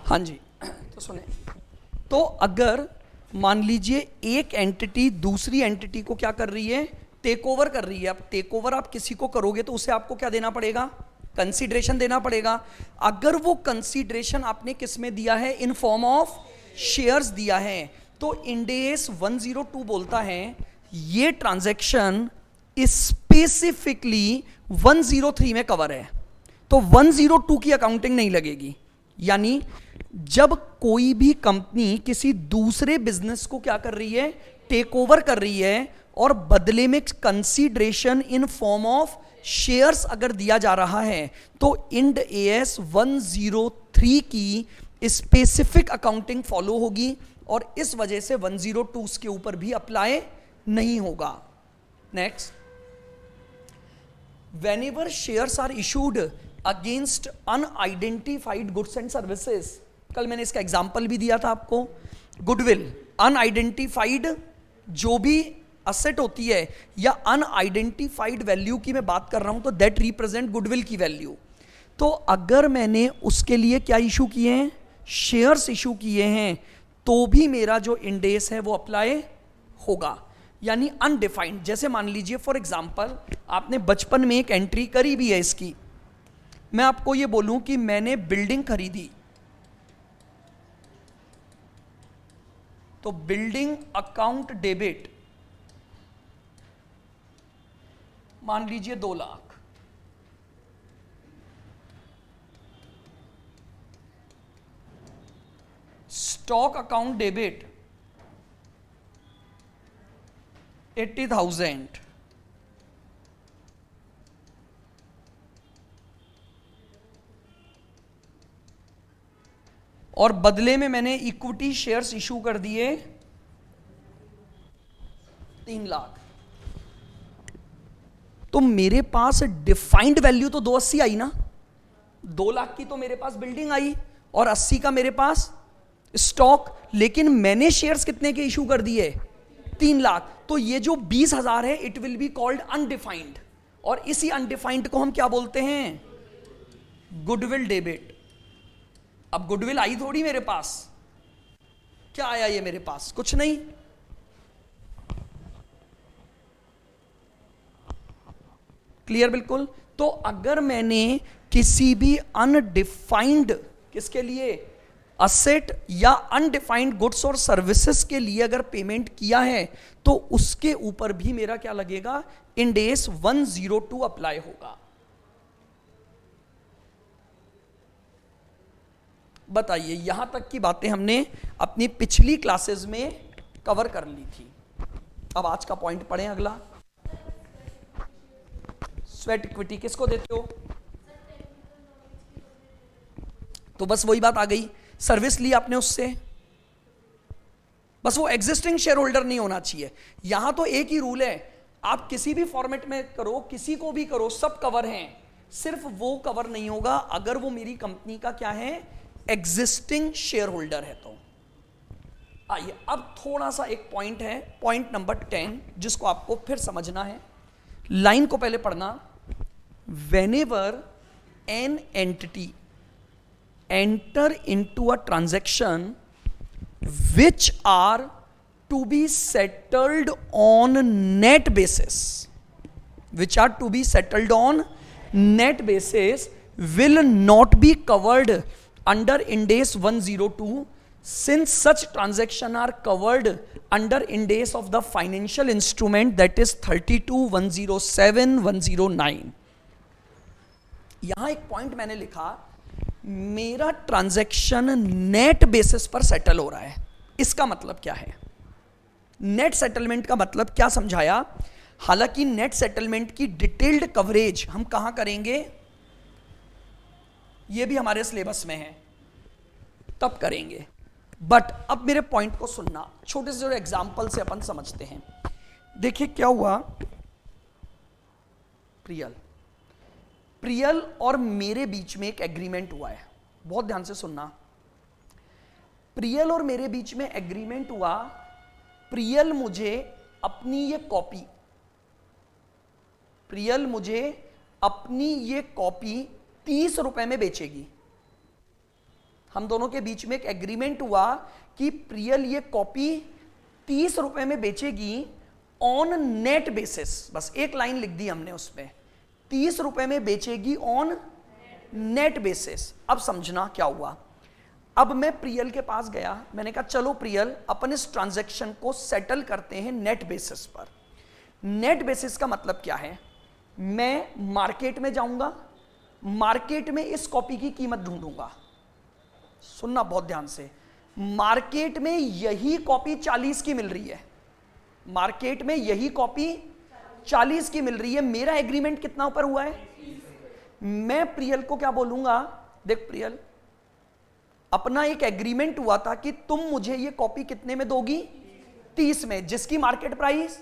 हाँ जी, तो सुने, तो अगर मान लीजिए एक एंटिटी दूसरी एंटिटी को क्या कर रही है, टेक ओवर कर रही है। अब टेक ओवर आप किसी को करोगे तो उसे आपको क्या देना पड़ेगा, कंसीडरेशन देना पड़ेगा। अगर वो कंसीडरेशन आपने किस में दिया है, इन फॉर्म ऑफ शेयर्स दिया है, तो इंड एस 102 बोलता है ये ट्रांजैक्शन स्पेसिफिकली 103 में कवर है, तो 102 की अकाउंटिंग नहीं लगेगी। यानी जब कोई भी कंपनी किसी दूसरे बिजनेस को क्या कर रही है, टेक ओवर कर रही है, और बदले में consideration in form of shares अगर दिया जा रहा है, तो इंड एएस 103 की स्पेसिफिक अकाउंटिंग फॉलो होगी, और इस वजह से 102 के ऊपर भी अप्लाई नहीं होगा। Next, whenever shares are issued against unidentified goods and services, कल मैंने इसका एग्जाम्पल भी दिया था आपको, गुडविल अनआइडेंटिफाइड जो भी असेट होती है या अनआइडेंटिफाइड वैल्यू की मैं बात कर रहा हूं, तो दैट रिप्रेजेंट गुडविल की वैल्यू। तो अगर मैंने उसके लिए क्या इशू किए हैं, शेयर्स इशू किए हैं, तो भी मेरा जो इंडेस है वो अप्लाई होगा, यानी अनडिफाइंड। जैसे मान लीजिए फॉर एग्जांपल आपने बचपन में एक एंट्री करी भी है इसकी, मैं आपको ये बोलूं कि मैंने बिल्डिंग खरीदी, तो बिल्डिंग अकाउंट डेबिट मान लीजिए 2 लाख, स्टॉक अकाउंट डेबिट 80,000, और बदले में मैंने इक्विटी शेयर्स इशू कर दिए 3 लाख, तो मेरे पास डिफाइंड वैल्यू तो 280 आई ना, 2 लाख की तो मेरे पास बिल्डिंग आई और 80 का मेरे पास स्टॉक, लेकिन मैंने शेयर्स कितने के इशू कर दिए, 3 लाख। तो ये जो 20,000 है it will be called undefined, और इसी अनडिफाइंड को हम क्या बोलते हैं, गुडविल डेबिट। अब गुडविल आई थोड़ी मेरे पास, क्या आया ये मेरे पास, कुछ नहीं। क्लियर बिल्कुल। तो अगर मैंने किसी भी अनडिफाइंड, किसके लिए, असेट या अनडिफाइंड गुड्स और सर्विसेज के लिए अगर पेमेंट किया है, तो उसके ऊपर भी मेरा क्या लगेगा, इंड एस 102 अप्लाई होगा। बताइए, यहां तक की बातें हमने अपनी पिछली क्लासेस में कवर कर ली थी। अब आज का पॉइंट पढ़ें अगला। स्वेट इक्विटी किसको देते हो, तो बस वही बात आ गई, सर्विस ली आपने उससे, बस वो एग्जिस्टिंग शेयर होल्डर नहीं होना चाहिए। यहां तो एक ही रूल है, आप किसी भी फॉर्मेट में करो, किसी को भी करो, सब कवर हैं, सिर्फ वो कवर नहीं होगा अगर वो मेरी कंपनी का क्या है, एग्जिस्टिंग शेयर होल्डर है। तो आइए अब थोड़ा सा एक पॉइंट है, पॉइंट नंबर 10, जिसको आपको फिर समझना है। लाइन को पहले पढ़ना, whenever an entity enter into a transaction which are to be settled on net basis, which are to be settled on net basis, will not be covered under Ind AS 102, since such transaction are covered under Ind AS of the financial instrument, that is 32, 107, 109। यहां एक point मैंने लिखा, मेरा transaction net basis पर settle हो रहा है। इसका मतलब क्या है, नेट सेटलमेंट का मतलब क्या समझाया। हालांकि नेट सेटलमेंट की डिटेल्ड कवरेज हम कहां करेंगे, यह भी हमारे सिलेबस में है, तब करेंगे। बट अब मेरे पॉइंट को सुनना, छोटे से एग्जांपल से अपन समझते हैं। देखिए क्या हुआ, प्रियल और मेरे बीच में एक एग्रीमेंट हुआ है, बहुत ध्यान से सुनना। प्रियल और मेरे बीच में एग्रीमेंट हुआ, प्रियल मुझे अपनी ये कॉपी, प्रियल मुझे अपनी ये कॉपी 30 रुपए में बेचेगी। हम दोनों के बीच में एक एग्रीमेंट हुआ कि प्रियल ये कॉपी 30 रुपए में बेचेगी ऑन नेट बेसिस, बस एक लाइन लिख दी हमने उसमें, 30 रुपए में बेचेगी ऑन नेट बेसिस। अब समझना क्या हुआ। अब मैं प्रियल के पास गया, मैंने कहा चलो प्रियल अपन इस ट्रांजैक्शन को सेटल करते हैं नेट बेसिस पर। नेट बेसिस का मतलब क्या है, मैं मार्केट में जाऊंगा, मार्केट में इस कॉपी की कीमत ढूंढूंगा। सुनना बहुत ध्यान से, मार्केट में यही कॉपी 40 की मिल रही है, मार्केट में यही कॉपी 40 की मिल रही है। मेरा एग्रीमेंट कितना ऊपर हुआ है, मैं प्रियल को क्या बोलूंगा, देख प्रियल अपना एक एग्रीमेंट हुआ था कि तुम मुझे ये कॉपी कितने में दोगी, 30 में, जिसकी मार्केट प्राइस,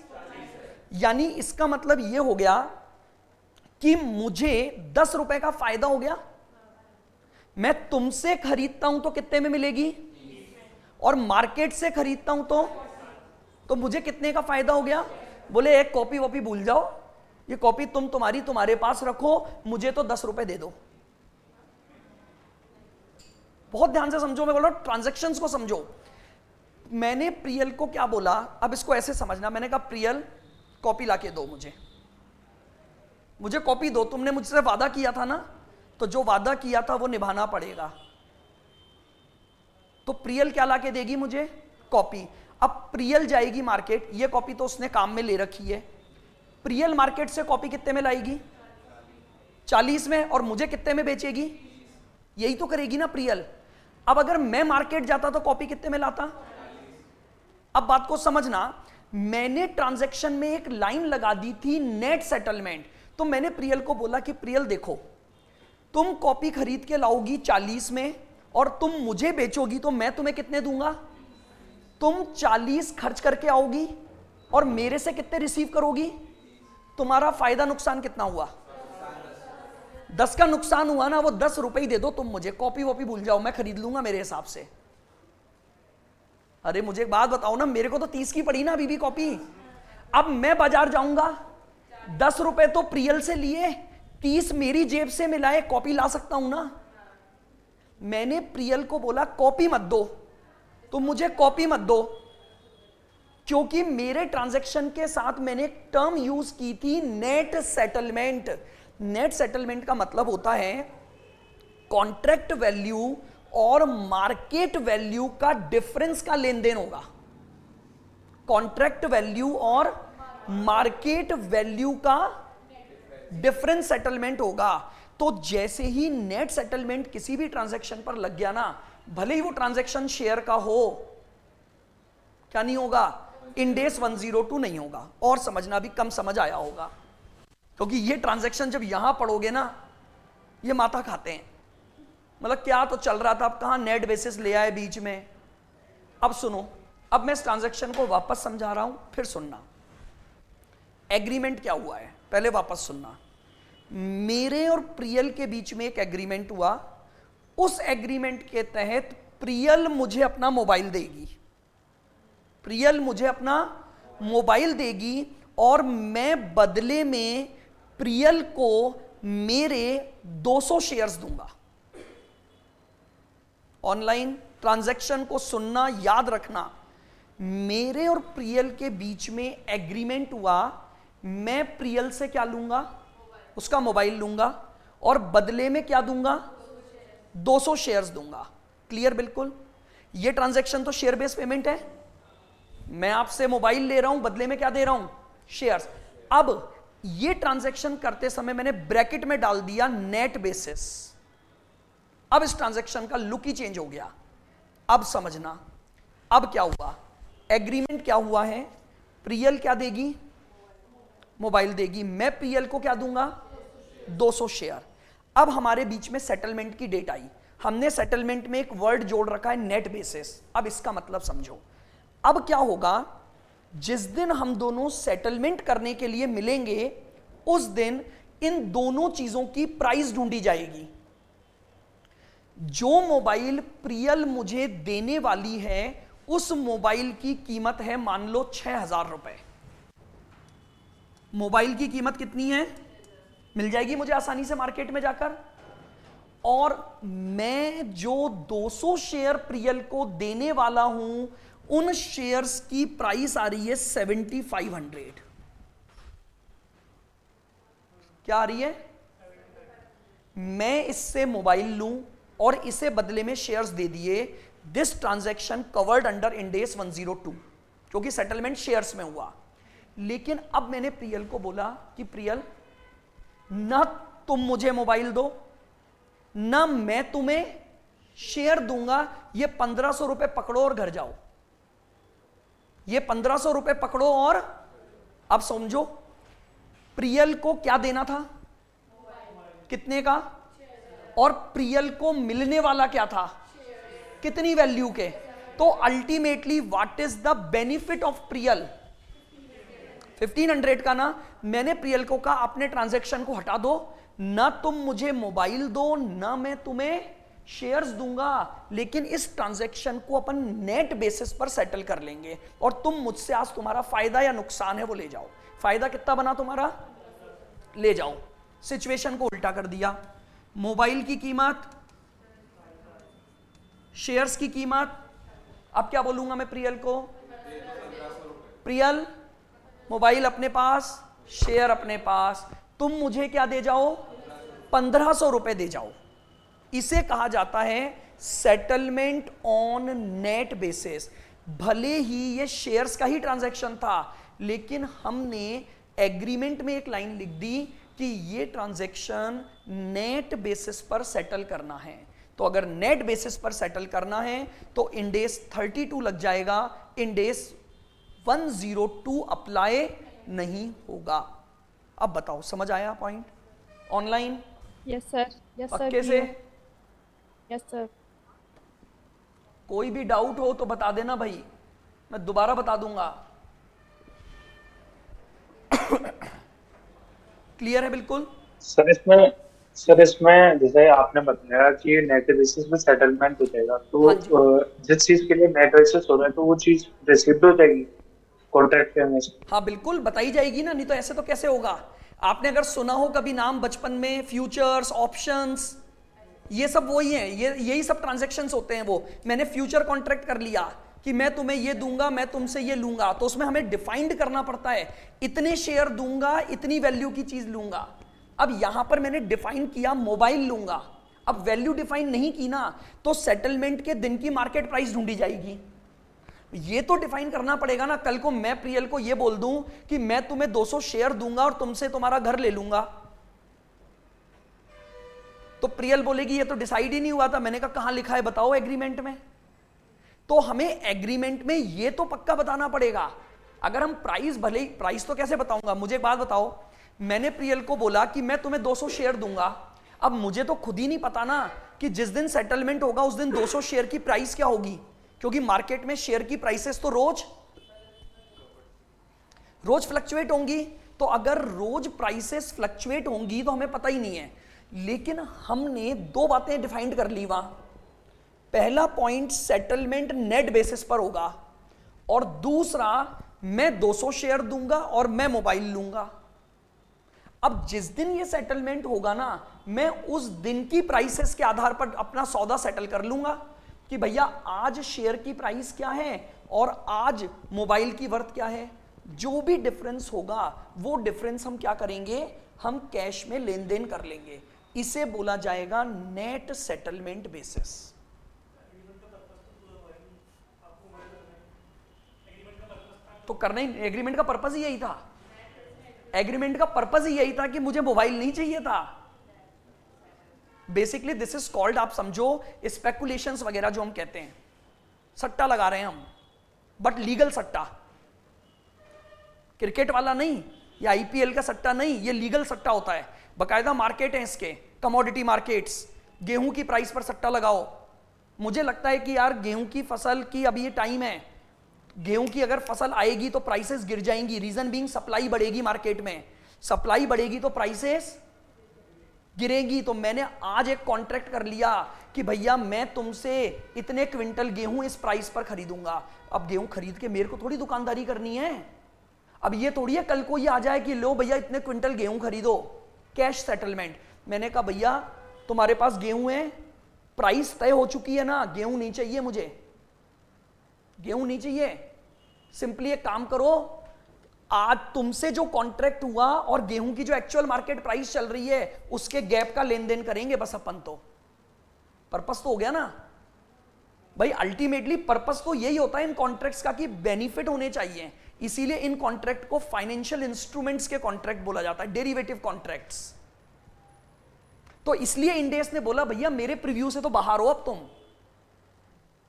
यानी इसका मतलब ये हो गया कि मुझे 10 रुपए का फायदा हो गया। मैं तुमसे खरीदता हूं तो कितने में मिलेगी, और मार्केट से खरीदता हूं तो मुझे कितने का फायदा हो गया। बोले एक कॉपी वॉपी भूल जाओ, ये कॉपी तुम्हारे पास रखो, मुझे तो 10 रुपए दे दो। बहुत ध्यान से समझो, मैं बोल रहा हूं ट्रांजैक्शंस को समझो। मैंने प्रियल को क्या बोला, अब इसको ऐसे समझना, मैंने कहा प्रियल कॉपी लाके दो, मुझे कॉपी दो, तुमने मुझसे वादा किया था ना, तो जो वादा किया था वो निभाना पड़ेगा। तो प्रियल क्या लाके देगी मुझे, कॉपी। अब प्रियल जाएगी मार्केट, ये कॉपी तो उसने काम में ले रखी है, प्रियल मार्केट से कॉपी कितने में लाएगी, 40 में, और मुझे कितने में बेचेगी, यही तो करेगी ना प्रियल। अब अगर मैं मार्केट जाता तो कॉपी कितने में लाता। अब बात को समझना, मैंने ट्रांजैक्शन में एक लाइन लगा दी थी नेट सेटलमेंट। तो मैंने प्रियल को बोला कि प्रियल देखो, तुम कॉपी खरीद के लाओगी 40 में और तुम मुझे बेचोगी तो मैं तुम्हें कितने दूंगा, तुम 40 खर्च करके आओगी और मेरे से कितने रिसीव करोगी, तुम्हारा फायदा नुकसान कितना हुआ, 10 का नुकसान हुआ ना, वो 10 रुपए ही दे दो तुम मुझे, कॉपी वॉपी भूल जाओ, मैं खरीद लूंगा मेरे हिसाब से। अरे मुझे एक बात बताओ ना, मेरे को तो 30 की पड़ी ना अभी भी कॉपी। अब मैं बाजार जाऊंगा, 10 रुपए तो प्रियल से लिए, 30 मेरी जेब से मिलाए, कॉपी ला सकता हूं ना। मैंने प्रियल को बोला कॉपी मत दो, तुम मुझे कॉपी मत दो, क्योंकि मेरे ट्रांजैक्शन के साथ मैंने एक टर्म यूज की थी नेट सेटलमेंट। नेट सेटलमेंट का मतलब होता है कॉन्ट्रैक्ट वैल्यू और मार्केट वैल्यू का डिफरेंस का लेन देन होगा। कॉन्ट्रैक्ट वैल्यू और मार्केट वैल्यू का डिफरेंस सेटलमेंट होगा। तो जैसे ही नेट सेटलमेंट किसी भी ट्रांजैक्शन पर लग गया ना, भले ही वो ट्रांजैक्शन शेयर का हो, क्या नहीं होगा, इंड एस 102 नहीं होगा। और समझना भी कम समझ आया होगा, क्योंकि ये ट्रांजैक्शन जब यहां पढ़ोगे ना, ये माथा खाते हैं। मतलब क्या तो चल रहा था, अब कहां नेट बेसिस ले आए बीच में। अब सुनो, अब मैं इस ट्रांजैक्शन को वापस समझा रहा हूं, फिर सुनना। एग्रीमेंट क्या हुआ है, पहले वापस सुनना। मेरे और प्रियल के बीच में एक एग्रीमेंट हुआ, उस एग्रीमेंट के तहत प्रियल मुझे अपना मोबाइल देगी, प्रियल मुझे अपना मोबाइल देगी और मैं बदले में प्रियल को मेरे 200 शेयर्स दूंगा। ऑनलाइन ट्रांजैक्शन को सुनना, याद रखना, मेरे और प्रियल के बीच में एग्रीमेंट हुआ, मैं प्रियल से क्या लूंगा, उसका मोबाइल लूंगा और बदले में क्या दूंगा, 200 शेयर्स दूंगा। क्लियर बिल्कुल। ये ट्रांजैक्शन तो शेयर बेस्ड पेमेंट है, मैं आपसे मोबाइल ले रहा हूं, बदले में क्या दे रहा हूं, शेयर्स। अब ये ट्रांजैक्शन करते समय मैंने ब्रैकेट में डाल दिया नेट बेसिस। अब इस ट्रांजैक्शन का लुक ही चेंज हो गया। अब समझना, अब क्या हुआ, एग्रीमेंट क्या हुआ है, प्रियल क्या देगी, मोबाइल देगी, मैं प्रियल को क्या दूंगा, 200 शेयर। अब हमारे बीच में सेटलमेंट की डेट आई, हमने सेटलमेंट में एक वर्ड जोड़ रखा है नेट बेसिस। अब इसका मतलब समझो, अब क्या होगा, जिस दिन हम दोनों सेटलमेंट करने के लिए मिलेंगे, उस दिन इन दोनों चीजों की प्राइस ढूंढी जाएगी। जो मोबाइल प्रियल मुझे देने वाली है, उस मोबाइल की कीमत है मान लो 6,000 रुपए। मोबाइल की कीमत कितनी है, मिल जाएगी मुझे आसानी से मार्केट में जाकर। और मैं जो 200 शेयर प्रियल को देने वाला हूं उन शेयर्स की प्राइस आ रही है 7500। क्या आ रही है? मैं इससे मोबाइल लूं और इसे बदले में शेयर्स दे दिए। This transaction covered under end S 102 क्योंकि सेटलमेंट शेयर्स में हुआ। लेकिन अब मैंने प्रियल को बोला कि प्रियल, ना तुम मुझे मोबाइल दो ना मैं तुम्हें शेयर दूंगा, ये 1500 रुपए पकड़ो और घर जाओ। ये 1500 रुपए पकड़ो और अब समझो प्रियल को क्या देना था, कितने का, और प्रियल को मिलने वाला क्या था, कितनी वैल्यू के। तो ultimately what is the benefit of Priyal? 1500 का ना। मैंने प्रियल को कहा अपने ट्रांजैक्शन को हटा दो, ना तुम मुझे मोबाइल दो ना मैं तुम्हें शेयर्स दूंगा, लेकिन इस ट्रांजैक्शन को अपन नेट बेसिस पर सेटल कर लेंगे और तुम मुझसे आज तुम्हारा फायदा या नुकसान है वो ले जाओ। फायदा कितना बना तुम्हारा, ले जाओ। सिचुएशन को उल्टा कर दिया। मोबाइल की कीमत, शेयर्स की कीमत। अब क्या बोलूंगा मैं प्रियल को, प्रियल मोबाइल अपने पास, शेयर अपने पास, तुम मुझे क्या दे जाओ, 1500 रुपए दे जाओ। इसे कहा जाता है सेटलमेंट ऑन नेट बेसिस। भले ही ये शेयर्स का ही ट्रांजैक्शन था, लेकिन हमने एग्रीमेंट में एक लाइन लिख दी कि ये ट्रांजैक्शन नेट बेसिस पर सेटल करना है। तो अगर नेट बेसिस पर सेटल करना है तो इंडेस 32 लग जाएगा, इंडेस 102 अप्लाई नहीं होगा। अब बताओ समझ आया point? Online? Yes sir, yes sir, पक्के से? Yes sir. कोई भी डाउट हो तो बता देना भाई, मैं दोबारा बता दूंगा। क्लियर है बिल्कुल? सर इसमें जैसे आपने बताया कि नेट बेसिस में सेटलमेंट हो जाएगा, तो हाँ जी। जिस चीज के लिए नेट बेसिस हो रहा है तो वो चीज रिसीव्ड हो जाएगी कॉन्ट्रैक्ट के अनुसार? हाँ बिल्कुल बताई जाएगी ना, नहीं तो ऐसे तो कैसे होगा। आपने अगर सुना हो कभी नाम बचपन में, फ्यूचर्स, ऑप्शंस, ये सब वही है, यही सब ट्रांजैक्शंस होते हैं। वो मैंने फ्यूचर कॉन्ट्रैक्ट कर लिया कि मैं तुम्हें ये दूंगा, मैं तुमसे ये लूंगा, तो उसमें हमें डिफाइंड करना पड़ता है इतने शेयर दूंगा, इतनी वैल्यू की चीज लूंगा। अब यहां पर मैंने डिफाइन किया मोबाइल लूंगा, अब वैल्यू डिफाइन नहीं की ना, तो सेटलमेंट के दिन की मार्केट प्राइस ढूंढी जाएगी। ये तो डिफाइन करना पड़ेगा ना। कल को मैं प्रियल को ये बोल दूं कि मैं तुम्हें 200 शेयर दूंगा और तुमसे तुम्हारा घर ले लूंगा, तो प्रियल बोलेगी ये तो डिसाइड ही नहीं हुआ था। मैंने कहा कहां लिखा है बताओ एग्रीमेंट में। तो हमें एग्रीमेंट में ये तो पक्का बताना पड़ेगा। अगर हम प्राइस, भले ही प्राइस तो कैसे बताऊंगा, मुझे एक बात बताओ, मैंने प्रियल को बोला कि मैं तुम्हें 200 शेयर दूंगा, अब मुझे तो खुद ही नहीं पता ना कि जिस दिन सेटलमेंट होगा उस दिन 200 शेयर की प्राइस क्या होगी, क्योंकि मार्केट में शेयर की प्राइसेस तो रोज फ्लक्चुएट होंगी। तो अगर रोज प्राइसेस फ्लक्चुएट होंगी तो हमें पता ही नहीं है। लेकिन हमने दो बातें डिफाइंड कर ली वहां। पहला पॉइंट सेटलमेंट नेट बेसिस पर होगा, और दूसरा मैं 200 शेयर दूंगा और मैं मोबाइल लूंगा। अब जिस दिन ये सेटलमेंट होगा ना, मैं उस दिन की प्राइसेस के आधार पर अपना सौदा सेटल कर लूंगा कि भैया आज शेयर की प्राइस क्या है और आज मोबाइल की वर्थ क्या है। जो भी डिफरेंस होगा वो डिफरेंस हम क्या करेंगे, हम कैश में लेन देन कर लेंगे। इसे बोला जाएगा नेट सेटलमेंट बेसिस। तो करना ही, एग्रीमेंट का पर्पस ही यही था। एग्रीमेंट का पर्पस ही यही था कि मुझे मोबाइल नहीं चाहिए था। बेसिकली दिस इज कॉल्ड, आप समझो स्पेकुलेशंस वगैरह जो हम कहते हैं, सट्टा लगा रहे हैं हम, बट लीगल सट्टा, क्रिकेट वाला नहीं या आईपीएल का सट्टा नहीं, ये लीगल सट्टा होता है। बकायदा मार्केट है इसके, कमोडिटी मार्केट्स। गेहूं की प्राइस पर सट्टा लगाओ। मुझे लगता है कि यार गेहूं की फसल की अभी ये टाइम है, गेहूं की अगर फसल आएगी तो प्राइसेस गिर जाएंगी। रीजन बीइंग सप्लाई बढ़ेगी मार्केट में, सप्लाई बढ़ेगी तो प्राइसेस गिरेगी। तो मैंने आज एक कॉन्ट्रैक्ट कर लिया कि भैया मैं तुमसे इतने क्विंटल गेहूं इस प्राइस पर खरीदूंगा। अब गेहूं खरीद के मेरे को थोड़ी दुकानदारी करनी है। अब ये थोड़ी है कल को ये आ जाए कि लो भैया इतने क्विंटल गेहूं खरीदो, कैश सेटलमेंट। मैंने कहा भैया तुम्हारे पास गेहूं है, प्राइस तय हो चुकी है ना, गेहूं नहीं चाहिए मुझे, गेहूं नहीं चाहिए। सिंपली एक काम करो, आज तुमसे जो कॉन्ट्रैक्ट हुआ और गेहूं की जो एक्चुअल मार्केट प्राइस चल रही है उसके गैप का लेन देन करेंगे बस अपन। तो पर्पस तो हो गया ना भाई। अल्टीमेटली पर्पस तो यही होता है इन कॉन्ट्रैक्ट्स का कि बेनिफिट होने चाहिए, इसीलिए इन कॉन्ट्रैक्ट को फाइनेंशियल इंस्ट्रूमेंट्स के कॉन्ट्रैक्ट बोला जाता है, डेरिवेटिव कॉन्ट्रैक्ट्स। तो इसलिए इंडेस ने बोला भैया मेरे प्रीव्यू से तो बाहर हो अब तुम।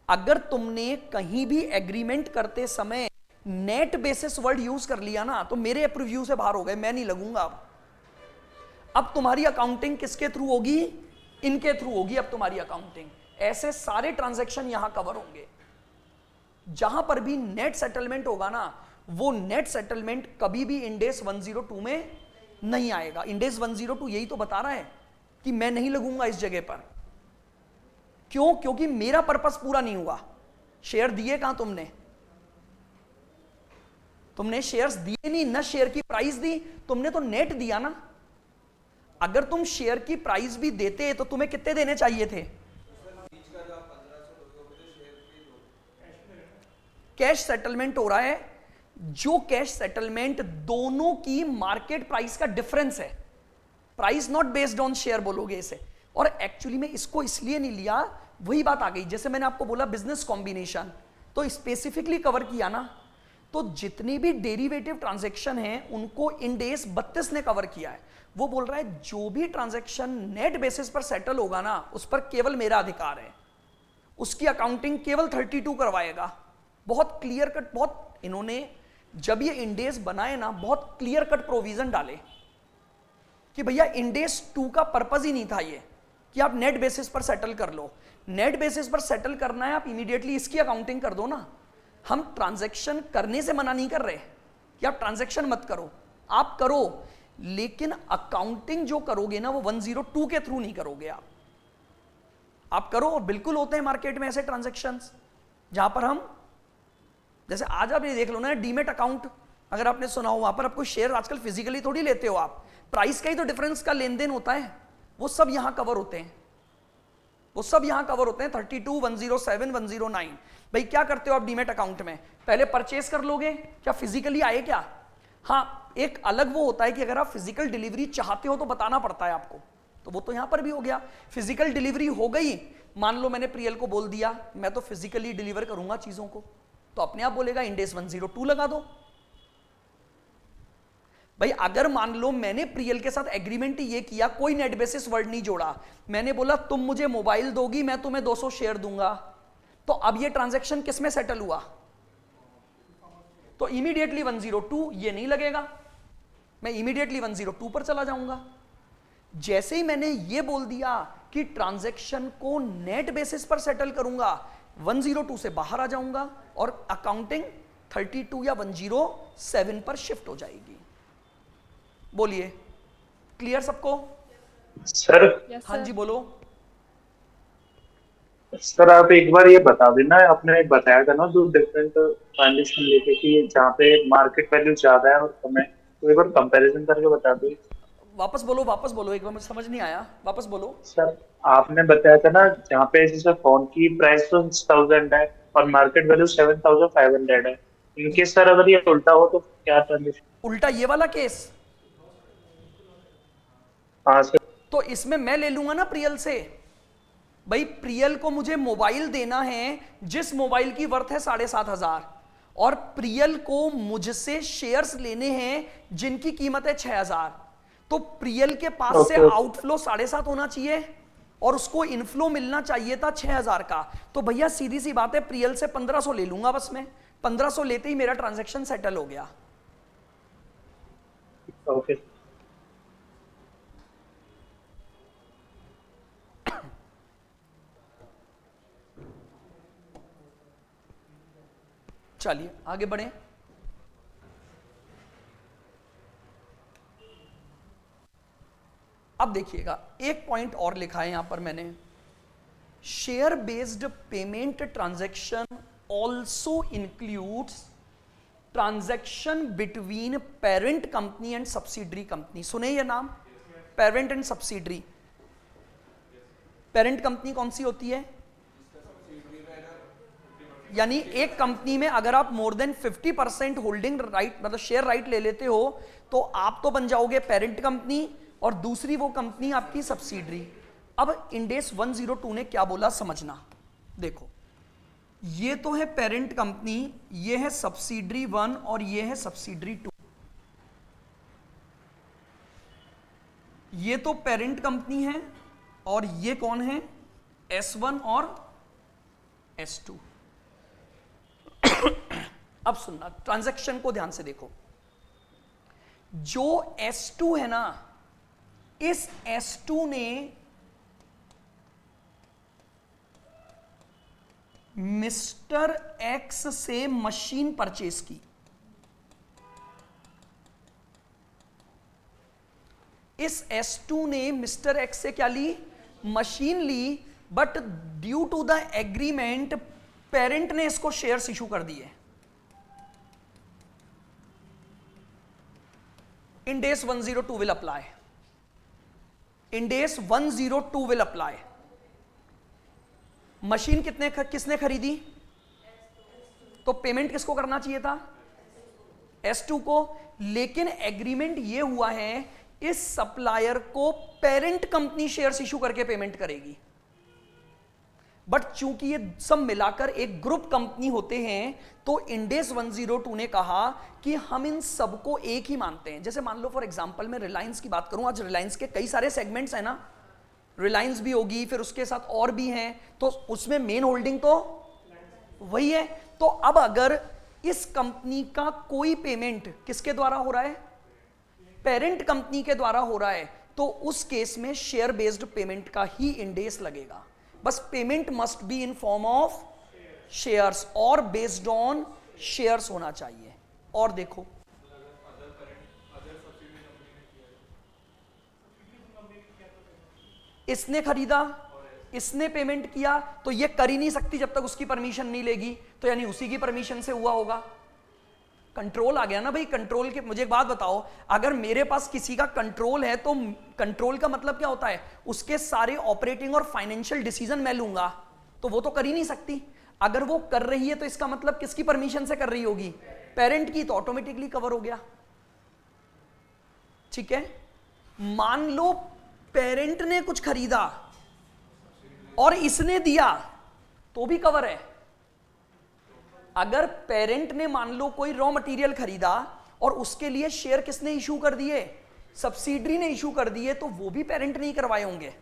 अगर तुमने कहीं भी एग्रीमेंट करते समय नेट बेसिस वर्ड यूज कर लिया ना तो मेरे प्रीव्यू से बाहर हो गए, मैं नहीं लगूंगा अब तुम्हारी अकाउंटिंग किसके थ्रू होगी? इनके थ्रू होगी अब तुम्हारी अकाउंटिंग। ऐसे सारे ट्रांजैक्शन यहां कवर होंगे। जहां पर भी नेट सेटलमेंट होगा ना, वो नेट सेटलमेंट कभी भी इंडेस 102 में नहीं आएगा। इंडेस 102 यही तो बता रहा है कि मैं नहीं लगूंगा इस जगह पर। क्यों? क्योंकि मेरा पर्पस पूरा नहीं हुआ। शेयर दिए कहां तुमने? तुमने शेयर्स दिए नहीं ना, शेयर की प्राइस दी तुमने, तो नेट दिया ना। अगर तुम शेयर की प्राइस भी देते तो तुम्हें कितने देने चाहिए थे? कैश सेटलमेंट हो रहा है, जो कैश सेटलमेंट दोनों की मार्केट प्राइस का डिफरेंस है। Price not based on share बोलोगे इसे। और एक्चुअली में इसको इसलिए नहीं लिया, वही बात आ गई जैसे मैंने आपको बोला बिजनेस कॉम्बिनेशन, तो स्पेसिफिकली कवर किया ना। तो जितने भी डेरिवेटिव ट्रांजैक्शन हैं उनको इंडेस 32 ने कवर किया है। वो बोल रहा है जो भी ट्रांजैक्शन नेट बेसिस पर सेटल होगा ना उस पर केवल मेरा अधिकार है, उसकी अकाउंटिंग केवल 32 करवाएगा। बहुत क्लियर कट, बहुत इन्होंने जब ये इंडेस बनाए ना बहुत क्लियर कट प्रोविजन डाले कि भैया इंडेस 2 का पर्पस ही नहीं था ये कि आप नेट बेसिस पर सेटल कर लो। नेट बेसिस पर सेटल करना है आप इमीडिएटली इसकी अकाउंटिंग कर दो ना। हम ट्रांजैक्शन करने से मना नहीं कर रहे कि आप ट्रांजैक्शन मत करो, आप करो, लेकिन अकाउंटिंग जो करोगे ना वो 102 के थ्रू नहीं करोगे आप करो। और बिल्कुल होते हैं मार्केट में ऐसे ट्रांजैक्शंस जहां पर हम, जैसे आज आप ये देख लो ना डीमेट अकाउंट, अगर आपने सुना हो, वहां पर आपको शेयर आजकल फिजिकली थोड़ी लेते हो आप, प्राइस का ही तो डिफरेंस का लेन देन होता है। वो सब यहां कवर होते हैं, वो सब यहां कवर होते हैं। 32, 107, 109। भाई क्या करते हो आप डीमेट अकाउंट में? पहले परचेस कर लोगे, क्या फिजिकली आए क्या? हाँ, एक अलग वो होता है कि अगर आप फिजिकल डिलीवरी चाहते हो तो बताना पड़ता है आपको, तो वो तो यहां पर भी हो गया। फिजिकल डिलीवरी हो गई, मान लो मैंने प्रियल को बोल दिया मैं तो फिजिकली डिलीवर करूंगा चीजों को, तो अपने आप बोलेगा इंडेस 102 लगा दो। भाई अगर मान लो मैंने प्रियल के साथ एग्रीमेंट ये किया, कोई नेट बेसिस वर्ड नहीं जोड़ा, मैंने बोला तुम मुझे मोबाइल दोगी मैं तुम्हें 200 शेयर दूंगा, तो अब ये ट्रांजैक्शन किस में सेटल हुआ? तो इमीडिएटली 102 ये नहीं लगेगा, मैं इमीडिएटली 102 पर चला जाऊंगा। जैसे ही मैंने ये बोल दिया कि ट्रांजैक्शन को नेट बेसिस पर सेटल करूंगा, 102 से बाहर आ जाऊंगा और अकाउंटिंग 32 या 107 पर शिफ्ट हो जाएगी। बोलिए, क्लियर सबको? सर Yes, हाँ sir. जी बोलो। सर आप एक बार ये बता देना, आपने बताया था ना जो डिफरेंट ट्रांजेक्शन लेके कि जहाँ पे मार्केट वैल्यू ज्यादा है और कम है, तो एक बार कंपैरिजन करके बता दो। वापस बोलो, एक बार मुझे समझ नहीं आया, वापस बोलो। सर आपने बताया था ना जहाँ पे जैसे फोन की प्राइस तो 1000 है और मार्केट वैल्यू 7500 है, इनके सर अगर ये उल्टा हो तो क्या ट्रांजेक्शन? उल्टा ये वाला केस, हाँ सर। तो इसमें मैं ले लूंगा ना प्रियल से। भाई प्रियल को मुझे मोबाइल देना है जिस मोबाइल की वर्थ है 7500, और प्रियल को मुझसे शेयर्स लेने हैं जिनकी कीमत है 6000। तो प्रियल के पास से आउटफ्लो 7.5 होना चाहिए और उसको इनफ्लो मिलना चाहिए था 6000 का। तो भैया सीधी सी बात है, प्रियल से 1500 ले लूंगा बस मैं। 1500 लेते ही मेरा ट्रांजैक्शन सेटल हो गया। ओके। चलिए आगे बढ़े। अब देखिएगा एक पॉइंट और लिखा है यहां पर मैंने, share based payment transaction also includes transaction between parent company and subsidiary company. सुने ये नाम, parent and subsidiary. Parent company कौन सी होती है? यानी एक कंपनी में अगर आप मोर देन 50% होल्डिंग राइट मतलब शेयर राइट ले लेते हो तो आप तो बन जाओगे पेरेंट कंपनी और दूसरी वो कंपनी आपकी सब्सिडरी। अब इंडेस 102 ने क्या बोला समझना, देखो ये तो है पेरेंट कंपनी, ये है सब्सिडरी 1 और ये है सब्सिडरी 2। ये तो पेरेंट कंपनी है और ये कौन है? S1 और S2। अब सुनना, ट्रांजैक्शन को ध्यान से देखो। जो S2 है ना, इस S2 ने मिस्टर एक्स से मशीन परचेज की। इस S2 ने मिस्टर एक्स से क्या ली? मशीन ली, but due to the agreement parent ने इसको शेयर्स इशू कर दिए। Ind AS 102 will apply. Ind AS 102 will apply. Machine किसने खरीदी? तो पेमेंट किसको करना चाहिए था? S2 को। लेकिन एग्रीमेंट ये हुआ है इस सप्लायर को पेरेंट कंपनी शेयर्स इशू करके पेमेंट करेगी, बट चूंकि ये सब मिलाकर एक ग्रुप कंपनी होते हैं तो इंडेस 102 ने कहा कि हम इन सबको एक ही मानते हैं। जैसे मान लो फॉर एग्जांपल मैं रिलायंस की बात करूं, आज रिलायंस के कई सारे सेगमेंट्स हैं ना, रिलायंस भी होगी फिर उसके साथ और भी हैं, तो उसमें मेन होल्डिंग तो वही है। तो अब अगर इस कंपनी का कोई पेमेंट किसके द्वारा हो रहा है? पेरेंट कंपनी के द्वारा हो रहा है, तो उस केस में शेयर बेस्ड पेमेंट का ही इंडेस लगेगा। बस payment must be in form of shares और बेस्ड ऑन शेयर्स होना चाहिए। और देखो इसने खरीदा, इसने पेमेंट किया, तो ये कर ही नहीं सकती जब तक उसकी परमिशन नहीं लेगी, तो यानी उसी की परमिशन से हुआ होगा। कंट्रोल आ गया ना भाई। कंट्रोल के मुझे एक बात बताओ, अगर मेरे पास किसी का कंट्रोल है तो कंट्रोल का मतलब क्या होता है? उसके सारे ऑपरेटिंग और फाइनेंशियल डिसीजन मैं लूंगा, तो वो तो कर ही नहीं सकती। अगर वो कर रही है तो इसका मतलब किसकी परमिशन से कर रही होगी? पेरेंट की, तो ऑटोमेटिकली कवर हो गया। ठीक है, मान लो पेरेंट ने कुछ खरीदा और इसने दिया तो भी कवर है। अगर पेरेंट ने मान लो कोई रॉ मटेरियल खरीदा और उसके लिए शेयर किसने इशू कर दिए? सब्सिडरी ने इशू कर दिए, तो वो भी पेरेंट नहीं करवाए होंगे।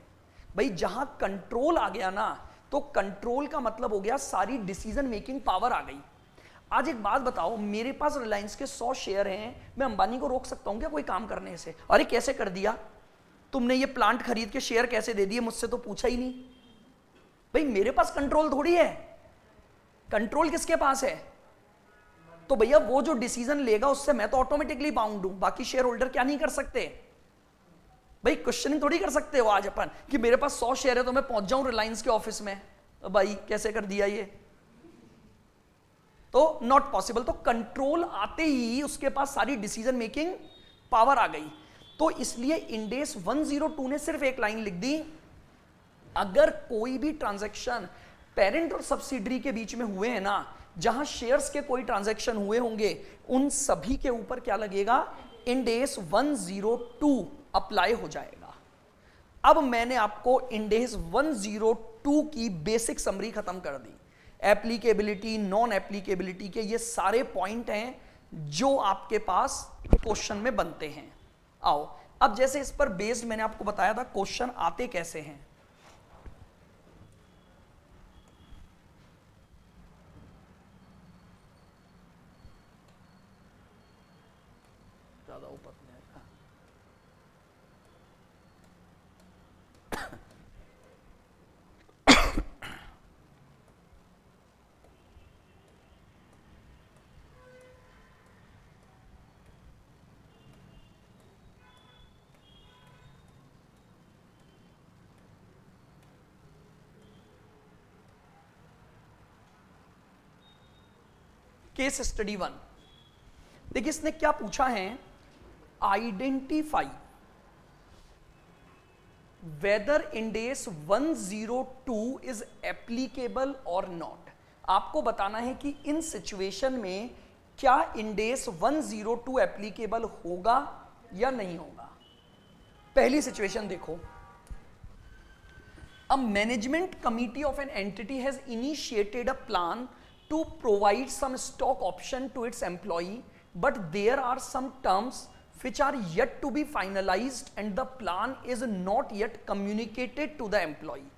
भाई जहां कंट्रोल आ गया ना, तो कंट्रोल का मतलब हो गया सारी डिसीजन मेकिंग पावर आ गई। आज एक बात बताओ, मेरे पास रिलायंस के 100 शेयर हैं, मैं अंबानी को रोक सकता हूं क्या कोई काम करने से? अरे कैसे कर दिया तुमने, ये प्लांट खरीद के शेयर कैसे दे दिए, मुझसे तो पूछा ही नहीं। भाई मेरे पास कंट्रोल थोड़ी है, कंट्रोल किसके पास है? तो भैया वो जो डिसीजन लेगा उससे मैं तो ऑटोमेटिकली बाउंड हूं, बाकी शेयर होल्डर क्या नहीं कर सकते? भाई क्वेश्चनिंग थोड़ी कर सकते हो आज अपन कि मेरे पास 100 शेयर है तो मैं पहुंच जाऊं रिलायंस के ऑफिस में, तो भाई कैसे कर दिया ये, तो नॉट पॉसिबल। तो कंट्रोल आते ही उसके पास सारी डिसीजन मेकिंग पावर आ गई। तो इसलिए इंडेस 102 ने सिर्फ एक लाइन लिख दी, अगर कोई भी ट्रांजैक्शन पेरेंट और सब्सिडरी के बीच में हुए हैं ना, जहां शेयर्स के कोई ट्रांजैक्शन हुए होंगे, उन सभी के ऊपर क्या लगेगा? इंडेस 102 अप्लाई हो जाएगा। अब मैंने आपको इंडेस 102 की बेसिक समरी खत्म कर दी। एप्लीकेबिलिटी, नॉन एप्लीकेबिलिटी के ये सारे पॉइंट हैं जो आपके पास क्वेश्चन में बनते हैं। आओ अब जैसे इस पर बेस्ड मैंने आपको बताया था क्वेश्चन आते कैसे हैं। ज्यादा ऊपर नहीं आएगा। केस स्टडी 1 देखिए, इसने क्या पूछा है? आइडेंटिफाई वेदर इंडेस 102 इज एप्लीकेबल और नॉट। आपको बताना है कि इन सिचुएशन में क्या इंडेस 102 एप्लीकेबल होगा या नहीं होगा। पहली सिचुएशन देखो, a management committee of an entity has initiated a plan to provide some stock option to its employee, but there are some terms which are yet to be finalized and the plan is not yet communicated to the employee.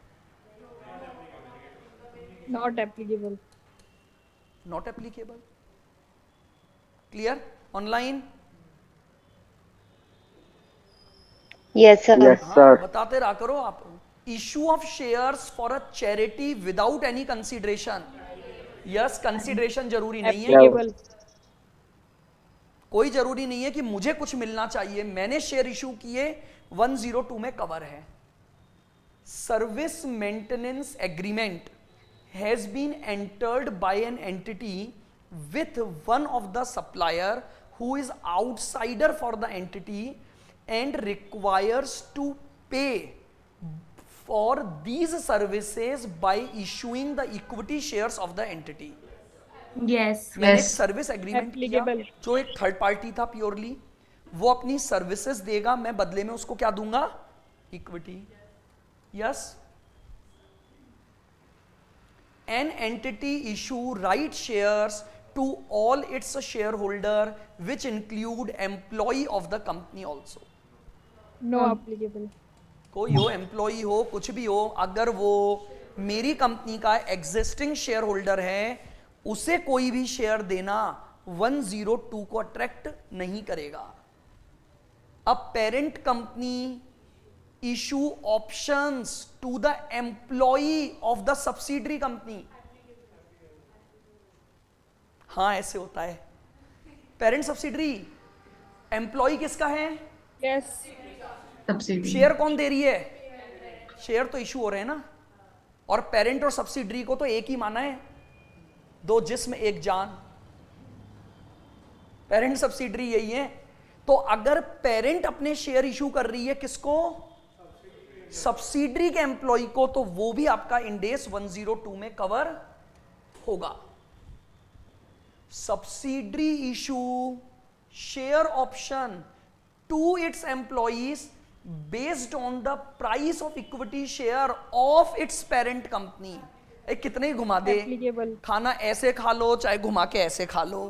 Not applicable. Not applicable. Clear? Online? Yes, sir. Yes, हाँ, sir. बताते रहा करो आप। Issue of shares for a charity without any consideration. Yes, consideration जरूरी नहीं है। Applicable. कोई जरूरी नहीं है कि मुझे कुछ मिलना चाहिए, मैंने शेयर इशू किए, 102 में कवर है। Service maintenance agreement has been entered by an entity with one of the supplier who is outsider for the entity and requires to pay for these services by issuing the equity shares of the entity. Yes. मैंने एक service agreement किया Applicable. जो एक third party था purely, वो अपनी services देगा, मैं बदले में उसको क्या दूंगा? Equity. Yes. An entity issue right shares to all its shareholder which include employee of the company also. No applicable. कोई हो, एम्प्लॉई हो, कुछ भी हो, अगर वो मेरी कंपनी का एग्जिस्टिंग शेयर होल्डर है, उसे कोई भी शेयर देना 102 को अट्रैक्ट नहीं करेगा। अब parent company issue options to the employee of the subsidiary company. हाँ, ऐसे होता है। पेरेंट सब्सिडरी, एम्प्लॉय किसका है? Yes. सब्सिडी। शेयर कौन दे रही है? शेयर तो इशू हो रहे हैं ना। और पेरेंट और सब्सिडरी को तो एक ही माना है, दो जिस्म एक जान। पेरेंट सब्सिडरी यही है। तो अगर पेरेंट अपने शेयर इशू कर रही है किसको? सब्सिडरी के एम्प्लॉय को, तो वो भी आपका इंडेस 102 में कवर होगा। Subsidiary issue share option to its employees based on the price of equity share of its parent company. एक कितने ही घुमा दे, Applicable. खाना ऐसे खा लो चाहे घुमा के ऐसे खा लो,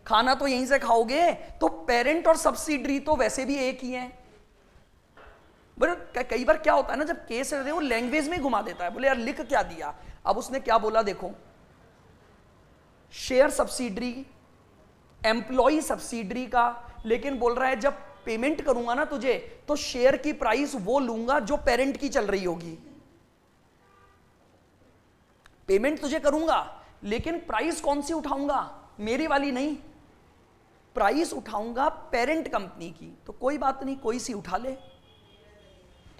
खाना तो यहीं से खाओगे। तो पेरेंट और सब्सिडरी तो वैसे भी एक ही हैं। बट कई बार क्या होता है ना, जब केस रहते हैं वो लैंग्वेज में घुमा देता है, बोले यार लिख क्या दिया। अब उसने क्या बोला देखो, शेयर सब्सिडरी, एम्प्लॉय सब्सिडरी का, लेकिन बोल रहा है जब पेमेंट करूंगा ना तुझे, तो शेयर की प्राइस वो लूंगा जो पेरेंट की चल रही होगी। पेमेंट तुझे करूंगा लेकिन प्राइस कौन सी उठाऊंगा? मेरी वाली नहीं, प्राइस उठाऊंगा पेरेंट कंपनी की। तो कोई बात नहीं, कोई सी उठा ले,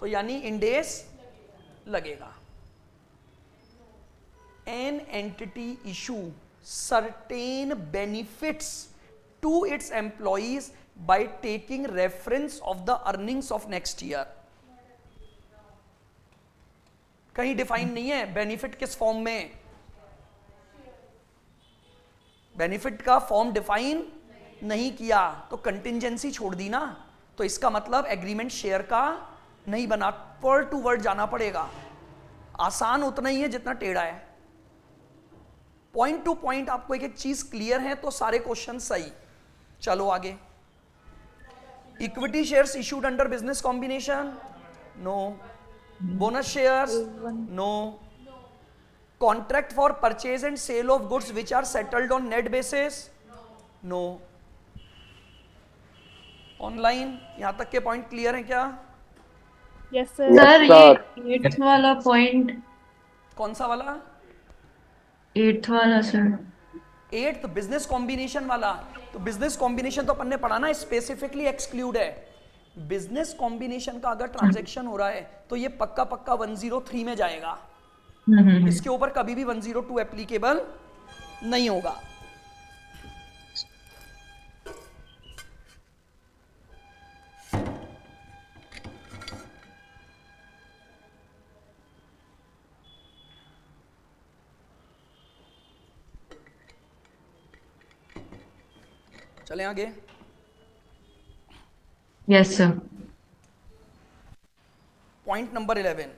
तो यानी इंडेस लगेगा। An entity issue certain benefits to its employees by taking reference of the earnings of next year. कहीं डिफाइन नहीं है बेनिफिट किस फॉर्म में, बेनिफिट का फॉर्म डिफाइन नहीं किया, तो कंटिंजेंसी छोड़ दी ना। तो इसका मतलब एग्रीमेंट शेयर का नहीं बना, वर्ड टू वर्ड जाना पड़ेगा। आसान उतना ही है जितना टेढ़ा है। पॉइंट टू पॉइंट आपको एक एक चीज क्लियर है तो सारे क्वेश्चन सही। चलो आगे। Equity shares issued under business combination, no. Bonus shares, no. Contract for purchase and sale of goods which are settled on net basis, no. Online यहां तक के पॉइंट क्लियर है क्या? Yes, sir. सर Yes, ये 8th वाला point, कौन सा वाला? 8th वाला सर। 8th बिजनेस कॉम्बिनेशन वाला। तो बिजनेस कॉम्बिनेशन तो अपन ने पढ़ा ना, स्पेसिफिकली एक्सक्लूड है। बिजनेस कॉम्बिनेशन का अगर ट्रांजैक्शन हो रहा है तो ये पक्का पक्का 103 में जाएगा। इसके ऊपर कभी भी 102 एप्लीकेबल नहीं होगा। चलें आगे। Yes sir. Point number 11,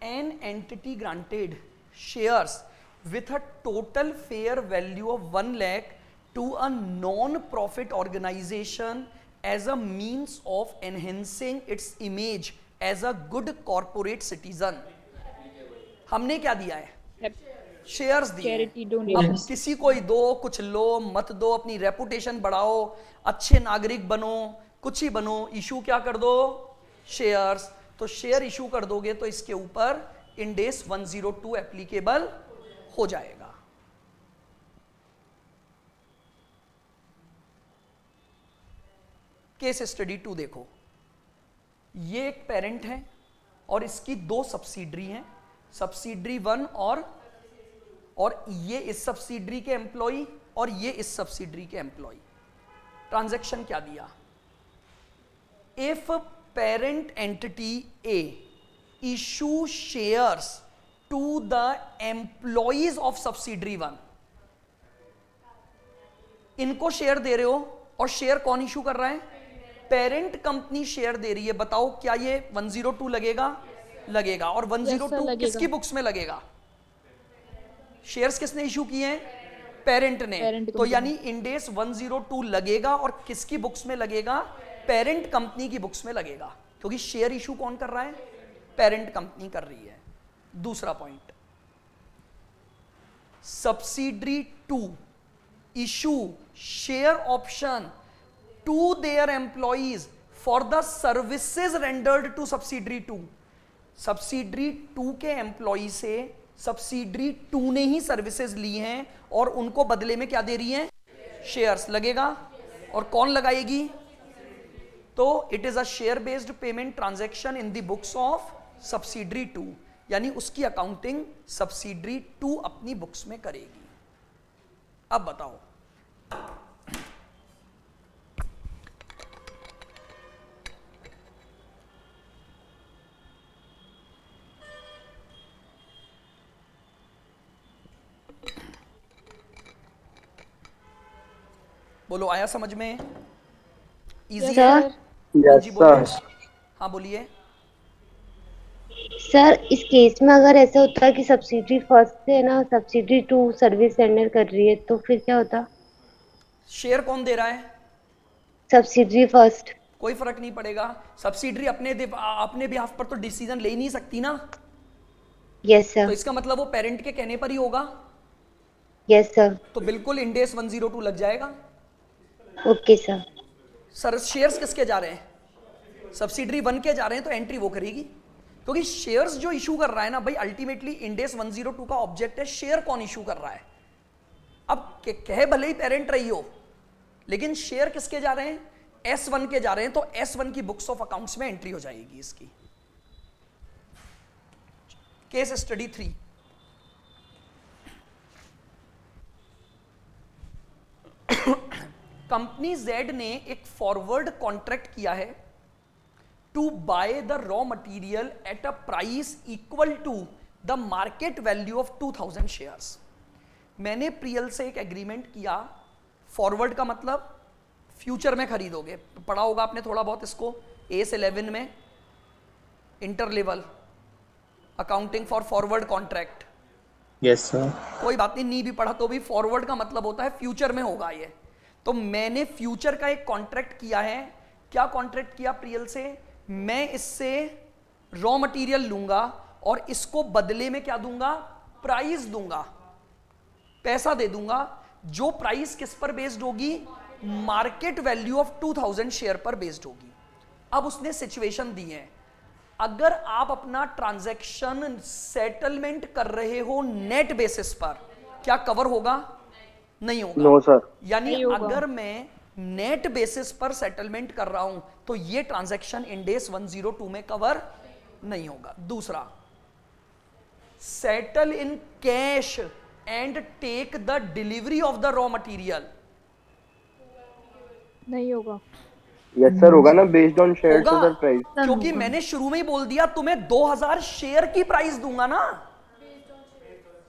an entity granted shares with a total fair value of 1 lakh to a non-profit organization as a means of enhancing its image as a good corporate citizen। हमने क्या दिया है? Shares दिए हैं। Charity अब donation. किसी को ही दो, कुछ लो मत दो, अपनी रेपुटेशन बढ़ाओ, अच्छे नागरिक बनो, कुछ ही बनो, इशू क्या कर दो? शेयर्स। तो शेयर इशू कर दोगे तो इसके ऊपर इंड एस 102 एप्लीकेबल हो जाएगा। केस स्टडी 2 देखो, ये एक पेरेंट है और इसकी दो सब्सिडरी हैं, सब्सिडरी 1 और ये इस सब्सिडरी के एम्प्लॉय और ये इस सब्सिडरी के एम्प्लॉय। ट्रांजैक्शन क्या दिया? If parent entity A issue shares to the employees of subsidiary 1, इनको शेयर दे रहे हो और शेयर कौन इशू कर रहा है? पेरेंट कंपनी शेयर दे रही है। बताओ क्या ये 102 लगेगा? लगेगा। और 102 लगेगा। किसकी बुक्स में लगेगा? शेयर्स किसने इशू किए हैं? पेरेंट ने। Parent तो company। यानी इंडेस 102 लगेगा और किसकी बुक्स में लगेगा? पेरेंट कंपनी की बुक्स में लगेगा, क्योंकि शेयर इशू कौन कर रहा है? पेरेंट कंपनी कर रही है। दूसरा point, subsidiary 2 issue share option to their employees for the services rendered to subsidiary 2। Subsidiary 2 के एम्प्लॉय से सब्सिडरी 2 ने ही सर्विसेज ली हैं और उनको बदले में क्या दे रही हैं? शेयर्स। लगेगा। और कौन लगाएगी? तो it is a share based payment transaction in the books of subsidiary 2, यानी उसकी अकाउंटिंग सब्सिडरी 2 अपनी बुक्स में करेगी। अब बताओ, बोलो आया समझ में? इजी है? सर यस जी बोलो। सर। हाँ बोलिए। सर इस केस में अगर ऐसा होता है कि सब्सिडी फर्स्ट से है ना, सब्सिडी 2 सर्विस रेंडर कर रही है, तो फिर क्या होता? शेयर कौन दे रहा है? Subsidy first. कोई फर्क नहीं पड़ेगा। सब्सिडरी अपने बिहाफ पर तो डिसीजन ले ही नहीं सकती ना, यस तो सर। इसका मतलब वो पेरेंट के कहने पर ही होगा। Yes sir. तो बिल्कुल इंडेस 102 लग जाएगा। Okay sir. सर शेयर्स किसके जा रहे हैं? सब्सिडरी 1 के जा रहे हैं, तो एंट्री वो करेगी, क्योंकि शेयर्स जो इशू कर रहा है ना भाई, अल्टीमेटली इंडेस 102 का ऑब्जेक्ट है शेयर कौन इशू कर रहा है। अब कहे भले ही पेरेंट रही हो, लेकिन शेयर किसके जा रहे हैं? S1 के जा रहे हैं, तो S1 की बुक्स ऑफ अकाउंट्स में एंट्री हो जाएगी इसकी। केस स्टडी 3, कंपनी Z ने एक फॉरवर्ड कॉन्ट्रैक्ट किया है to buy the raw material at a price equal to the market value of 2000 shares. मैंने प्रियल से एक एग्रीमेंट किया। फॉरवर्ड का मतलब फ्यूचर में खरीदोगे, पढ़ा होगा आपने थोड़ा बहुत इसको AS 11 में, inter level accounting for forward contract. Yes sir. कोई बात नहीं भी पढ़ा तो भी फॉरवर्ड का मतलब होता है फ्यूचर में होगा ये। तो मैंने फ्यूचर का एक कॉन्ट्रैक्ट किया है। क्या कॉन्ट्रैक्ट किया प्रियल से? मैं इससे रॉ मटेरियल लूंगा और इसको बदले में क्या दूंगा? प्राइस दूंगा, पैसा दे दूंगा। जो प्राइस किस पर बेस्ड होगी? मार्केट वैल्यू ऑफ 2000 शेयर पर बेस्ड होगी। अब उसने सिचुएशन दी है, अगर आप अपना ट्रांजैक्शन सेटलमेंट कर रहे हो नेट बेसिस पर, क्या कवर होगा? नहीं होगा। No sir. यानी नहीं होगा। अगर मैं नेट बेसिस पर सेटलमेंट कर रहा हूं तो ये ट्रांजैक्शन इंडेस 102 में कवर नहीं होगा। दूसरा, settle in cash and take the delivery of the raw material, नहीं होगा। यस सर होगा ना, बेस्ड ऑन शेयर्स होगा, सर प्राइस। क्योंकि मैंने शुरू में ही बोल दिया तुम्हें 2000 शेयर की प्राइस दूंगा ना।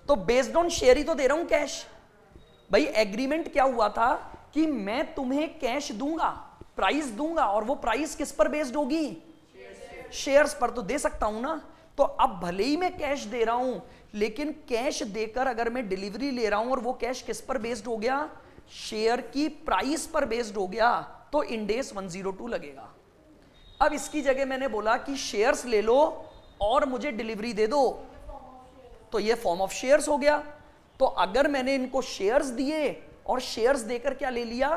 तो बेस्ड ऑन शेयर ही तो दे रहा हूं कैश। भाई एग्रीमेंट क्या हुआ था कि मैं तुम्हें कैश दूंगा, प्राइस दूंगा, और वो प्राइस किस पर बेस्ड होगी? शेयर्स पर। तो दे सकता हूं ना। तो अब भले ही मैं कैश दे रहा हूं, लेकिन कैश देकर अगर मैं डिलीवरी ले रहा हूं और वो कैश किस पर बेस्ड हो गया? शेयर की प्राइस पर बेस्ड हो गया, तो इंडेस 102 लगेगा। अब इसकी जगह मैंने बोला कि शेयर्स ले लो और मुझे डिलीवरी दे दो, तो ये फॉर्म ऑफ शेयर्स हो गया। तो अगर मैंने इनको शेयर्स दिए और शेयर्स देकर क्या ले लिया?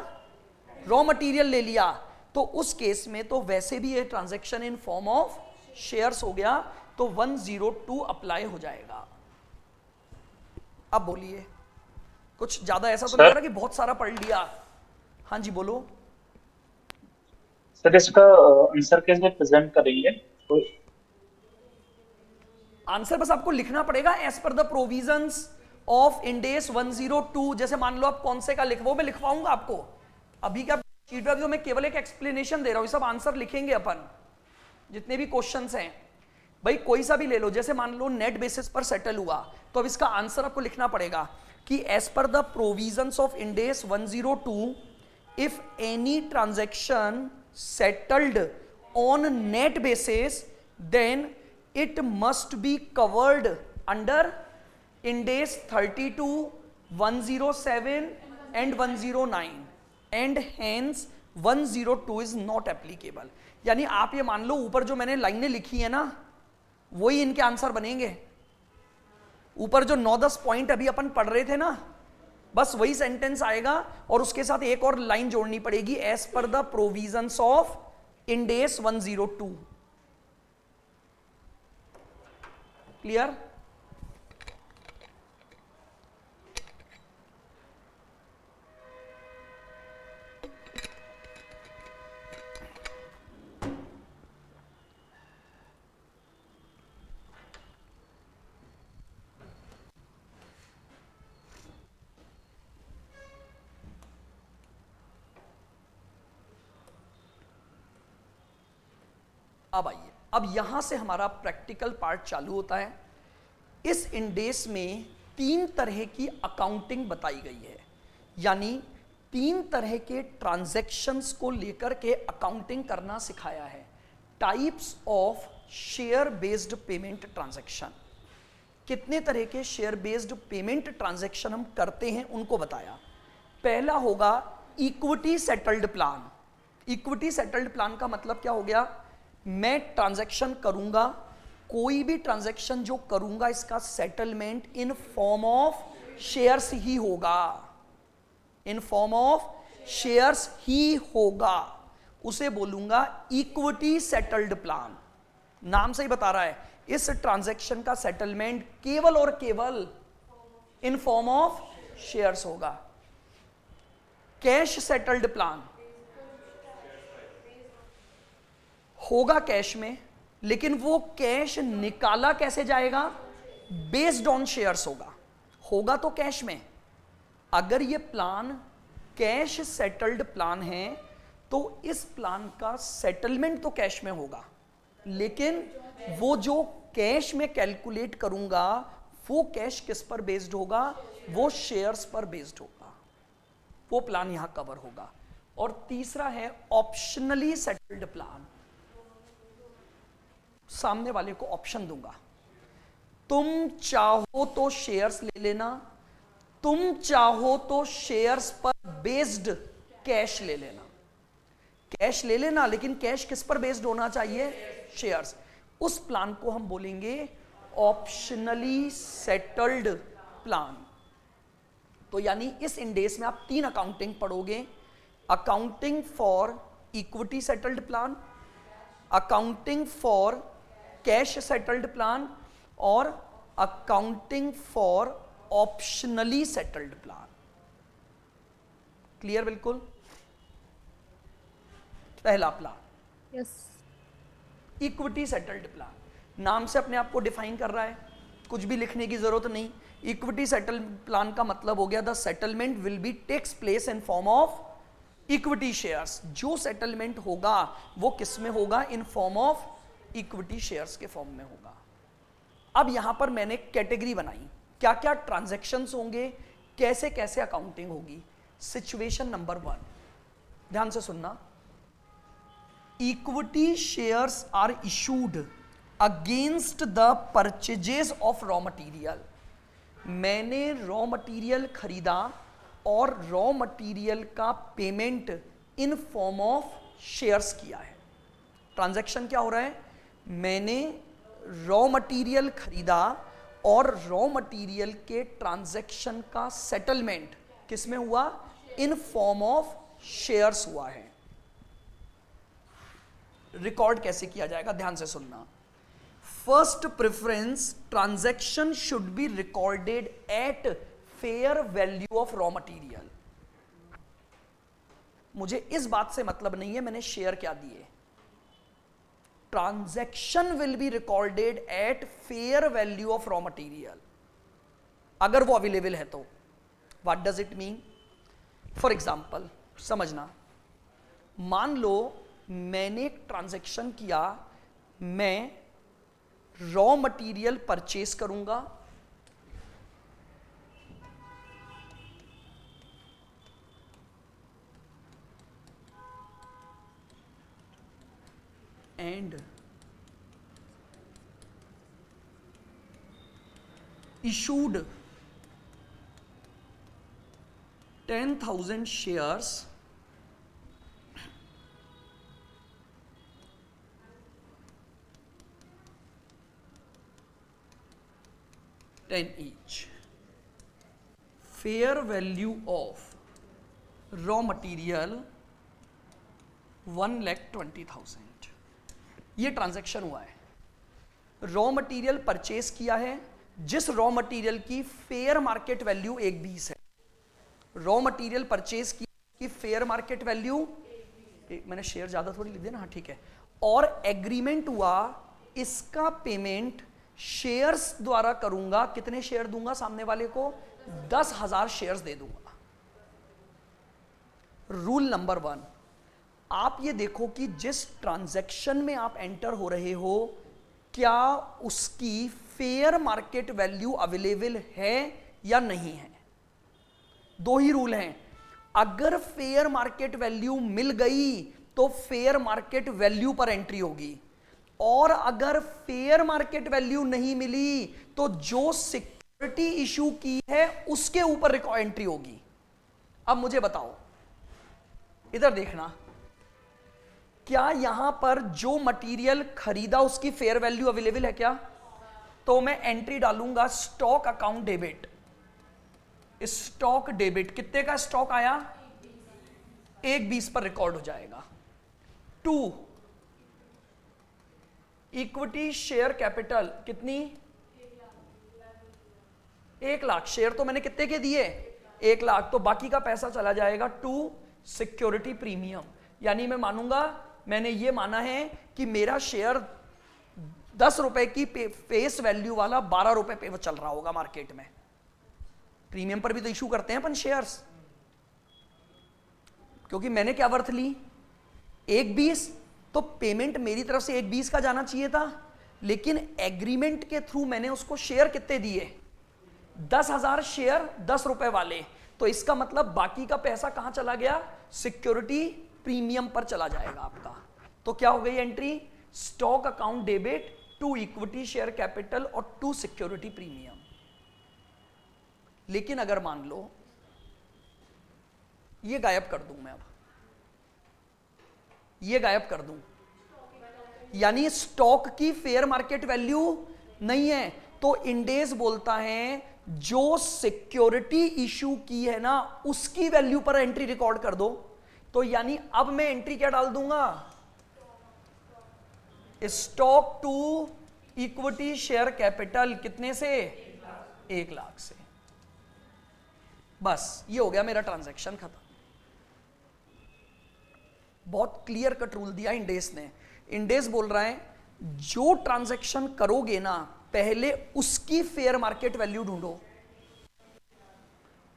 रॉ मटेरियल ले लिया, तो उस केस में तो वैसे भी ये transaction in form of shares हो गया, तो 102 अप्लाई हो जाएगा। अब बोलिए, कुछ ज्यादा ऐसा तो नहीं लग रहा कि बहुत सारा पढ़ लिया? हाँ जी बोलो। सर इसका आंसर कैसे प्रेजेंट करेंगे? आंसर बस आपको लिखना पड़ेगा एज पर द प्रोविजंस ऑफ इंडेस 102। जैसे मान लो आप कौन से का लिखवाओ, मैं लिखवाऊंगा आपको। अभी का शीट पे तो मैं केवल एक एक्सप्लेनेशन दे रहा हूं, ये सब आंसर लिखेंगे अपन जितने भी क्वेश्चंस हैं। भाई कोई सा भी ले लो, जैसे मान लो नेट बेसिस पर सेटल हुआ, तो अब इसका आंसर आपको लिखना पड़ेगा कि एज पर the provisions of Ind AS 102 if any transaction settled on net basis then it must be covered under Ind-AS 32, 107 and 109 and hence 102 is not applicable। यानी आप ये मान लो ऊपर जो मैंने लाइनें लिखी है ना, वही इनके आंसर बनेंगे। ऊपर जो 9-10 पॉइंट अभी अपन पढ़ रहे थे ना, बस वही सेंटेंस आएगा और उसके साथ एक और लाइन जोड़नी पड़ेगी, एज पर the provisions of Ind-AS 102। Clear? अब आइए, अब यहां से हमारा प्रैक्टिकल पार्ट चालू होता है। इस इंडेस में 3 तरह की अकाउंटिंग बताई गई है, यानी 3 तरह के ट्रांजैक्शंस को लेकर के अकाउंटिंग करना सिखाया है। Types of share based payment transaction, कितने तरह के शेयर बेस्ड पेमेंट ट्रांजैक्शन हम करते हैं उनको बताया। पहला होगा equity settled plan. Equity settled plan का मतलब क्या हो गया? मैं ट्रांजैक्शन करूंगा, कोई भी ट्रांजैक्शन जो करूंगा इसका settlement in form of shares ही होगा, इन फॉर्म ऑफ शेयर्स ही होगा, उसे बोलूंगा इक्विटी सेटल्ड प्लान। नाम से ही बता रहा है, इस ट्रांजैक्शन का सेटलमेंट केवल और केवल इन फॉर्म ऑफ शेयर्स होगा। कैश सेटल्ड प्लान होगा कैश में, लेकिन वो कैश निकाला कैसे जाएगा? बेस्ड ऑन शेयर्स होगा तो कैश में। अगर ये प्लान कैश सेटल्ड प्लान है तो इस प्लान का सेटलमेंट तो कैश में होगा, लेकिन वो जो कैश में कैलकुलेट करूंगा वो कैश किस पर बेस्ड होगा? वो शेयर्स पर बेस्ड होगा। वो प्लान यहां कवर होगा। और तीसरा है ऑप्शनली सेटल्ड प्लान। सामने वाले को ऑप्शन दूंगा, तुम चाहो तो शेयर्स ले लेना, तुम चाहो तो शेयर्स पर बेस्ड कैश ले लेना। कैश ले लेना, लेकिन कैश किस पर बेस्ड होना चाहिए? शेयर्स। उस प्लान को हम बोलेंगे ऑप्शनली सेटल्ड प्लान। तो यानी इस इंडेस में आप 3 अकाउंटिंग पढ़ोगे, accounting for equity settled plan, accounting for cash settled plan और accounting for optionally settled plan. Clear? बिल्कुल। पहला plan yes. Equity settled plan, नाम से अपने आप को डिफाइन कर रहा है, कुछ भी लिखने की जरूरत नहीं। इक्विटी सेटल्ड प्लान का मतलब हो गया the settlement will be takes place in form of equity shares. जो सेटलमेंट होगा वो किस में होगा? In form of equity shares के फॉर्म में होगा। अब यहां पर मैंने कैटेगरी बनाई क्या क्या ट्रांजैक्शंस होंगे, कैसे कैसे अकाउंटिंग होगी। सिचुएशन नंबर 1, ध्यान से सुनना। Equity shares are issued against the purchases of raw material. मैंने रॉ मटेरियल खरीदा और रॉ मटेरियल का payment in form of shares किया है। ट्रांजैक्शन क्या हो रहा है, मैंने रॉ मटेरियल खरीदा और रॉ मटेरियल के ट्रांजैक्शन का सेटलमेंट किस में हुआ, इन फॉर्म ऑफ शेयर्स हुआ है। रिकॉर्ड कैसे किया जाएगा, ध्यान से सुनना। First preference, transaction should be recorded at fair value of raw material. मुझे इस बात से मतलब नहीं है मैंने शेयर क्या दिए, transaction will be recorded at fair value of raw material, अगर वो अवेलेबल है तो। What does it mean, for example समझना, मान लो मैंने एक ट्रांजैक्शन किया, मैं रॉ मटेरियल परचेस करूंगा, and issued 10,000 shares each. Fair value of raw material 1,20,000. ये ट्रांजैक्शन हुआ है, रॉ मटेरियल परचेस किया है जिस रॉ मटेरियल की फेयर मार्केट वैल्यू 1,20 है। रॉ मटेरियल परचेस की फेयर मार्केट वैल्यू, मैंने शेयर ज्यादा थोड़ी लिख दिया ना, हाँ ठीक है। और एग्रीमेंट हुआ इसका पेमेंट शेयर्स द्वारा करूंगा। कितने शेयर दूंगा सामने वाले को, 10,000 शेयर्स दे दूंगा। रूल नंबर 1, आप ये देखो कि जिस ट्रांजैक्शन में आप एंटर हो रहे हो क्या उसकी फेयर मार्केट वैल्यू अवेलेबल है या नहीं है। दो ही रूल हैं, अगर फेयर मार्केट वैल्यू मिल गई तो फेयर मार्केट वैल्यू पर एंट्री होगी, और अगर फेयर मार्केट वैल्यू नहीं मिली तो जो सिक्योरिटी इशू की है उसके ऊपर एंट्री होगी। अब मुझे बताओ, इधर देखना, क्या यहां पर जो मटेरियल खरीदा उसकी फेयर वैल्यू अवेलेबल है क्या? तो मैं एंट्री डालूंगा stock account debit. Stock debit कितने का स्टॉक आया, 1,20 पर रिकॉर्ड हो जाएगा। 2 इक्विटी शेयर कैपिटल कितनी, 1,00,000 शेयर तो मैंने कितने के दिए, 1,00,000, तो बाकी का पैसा चला जाएगा टू सिक्योरिटी प्रीमियम। यानी मैं मानूंगा, मैंने ये माना है कि मेरा शेयर 10 रुपए की फेस वैल्यू वाला 12 रुपए पे चल रहा होगा मार्केट में। प्रीमियम पर भी तो इशू करते हैं अपन शेयर्स, क्योंकि मैंने क्या वर्थ ली, 1,20, तो पेमेंट मेरी तरफ से 1,20 का जाना चाहिए था, लेकिन एग्रीमेंट के थ्रू मैंने उसको शेयर कितने दिए, 10,000 शेयर 10 रुपए वाले। तो इसका मतलब बाकी का पैसा कहां चला गया, सिक्योरिटी प्रीमियम पर चला जाएगा आपका। तो क्या हो गई entry, stock account debit, 2 equity share capital और 2 सिक्योरिटी प्रीमियम। लेकिन अगर मान लो ये गायब कर दूं मैं, अब ये गायब कर दूं, यानी स्टॉक की फेयर मार्केट वैल्यू नहीं है, तो इंडेस बोलता है जो सिक्योरिटी इशू की है ना उसकी वैल्यू पर एंट्री रिकॉर्ड कर दो। तो यानी अब मैं एंट्री क्या डाल दूंगा, stock to equity share capital कितने से, 1,00,000 से। बस ये हो गया मेरा ट्रांजैक्शन खत्म। बहुत क्लियर कट रूल दिया इंडेस ने। इंडेस बोल रहा है जो ट्रांजैक्शन करोगे ना पहले उसकी फेयर मार्केट वैल्यू ढूंढो,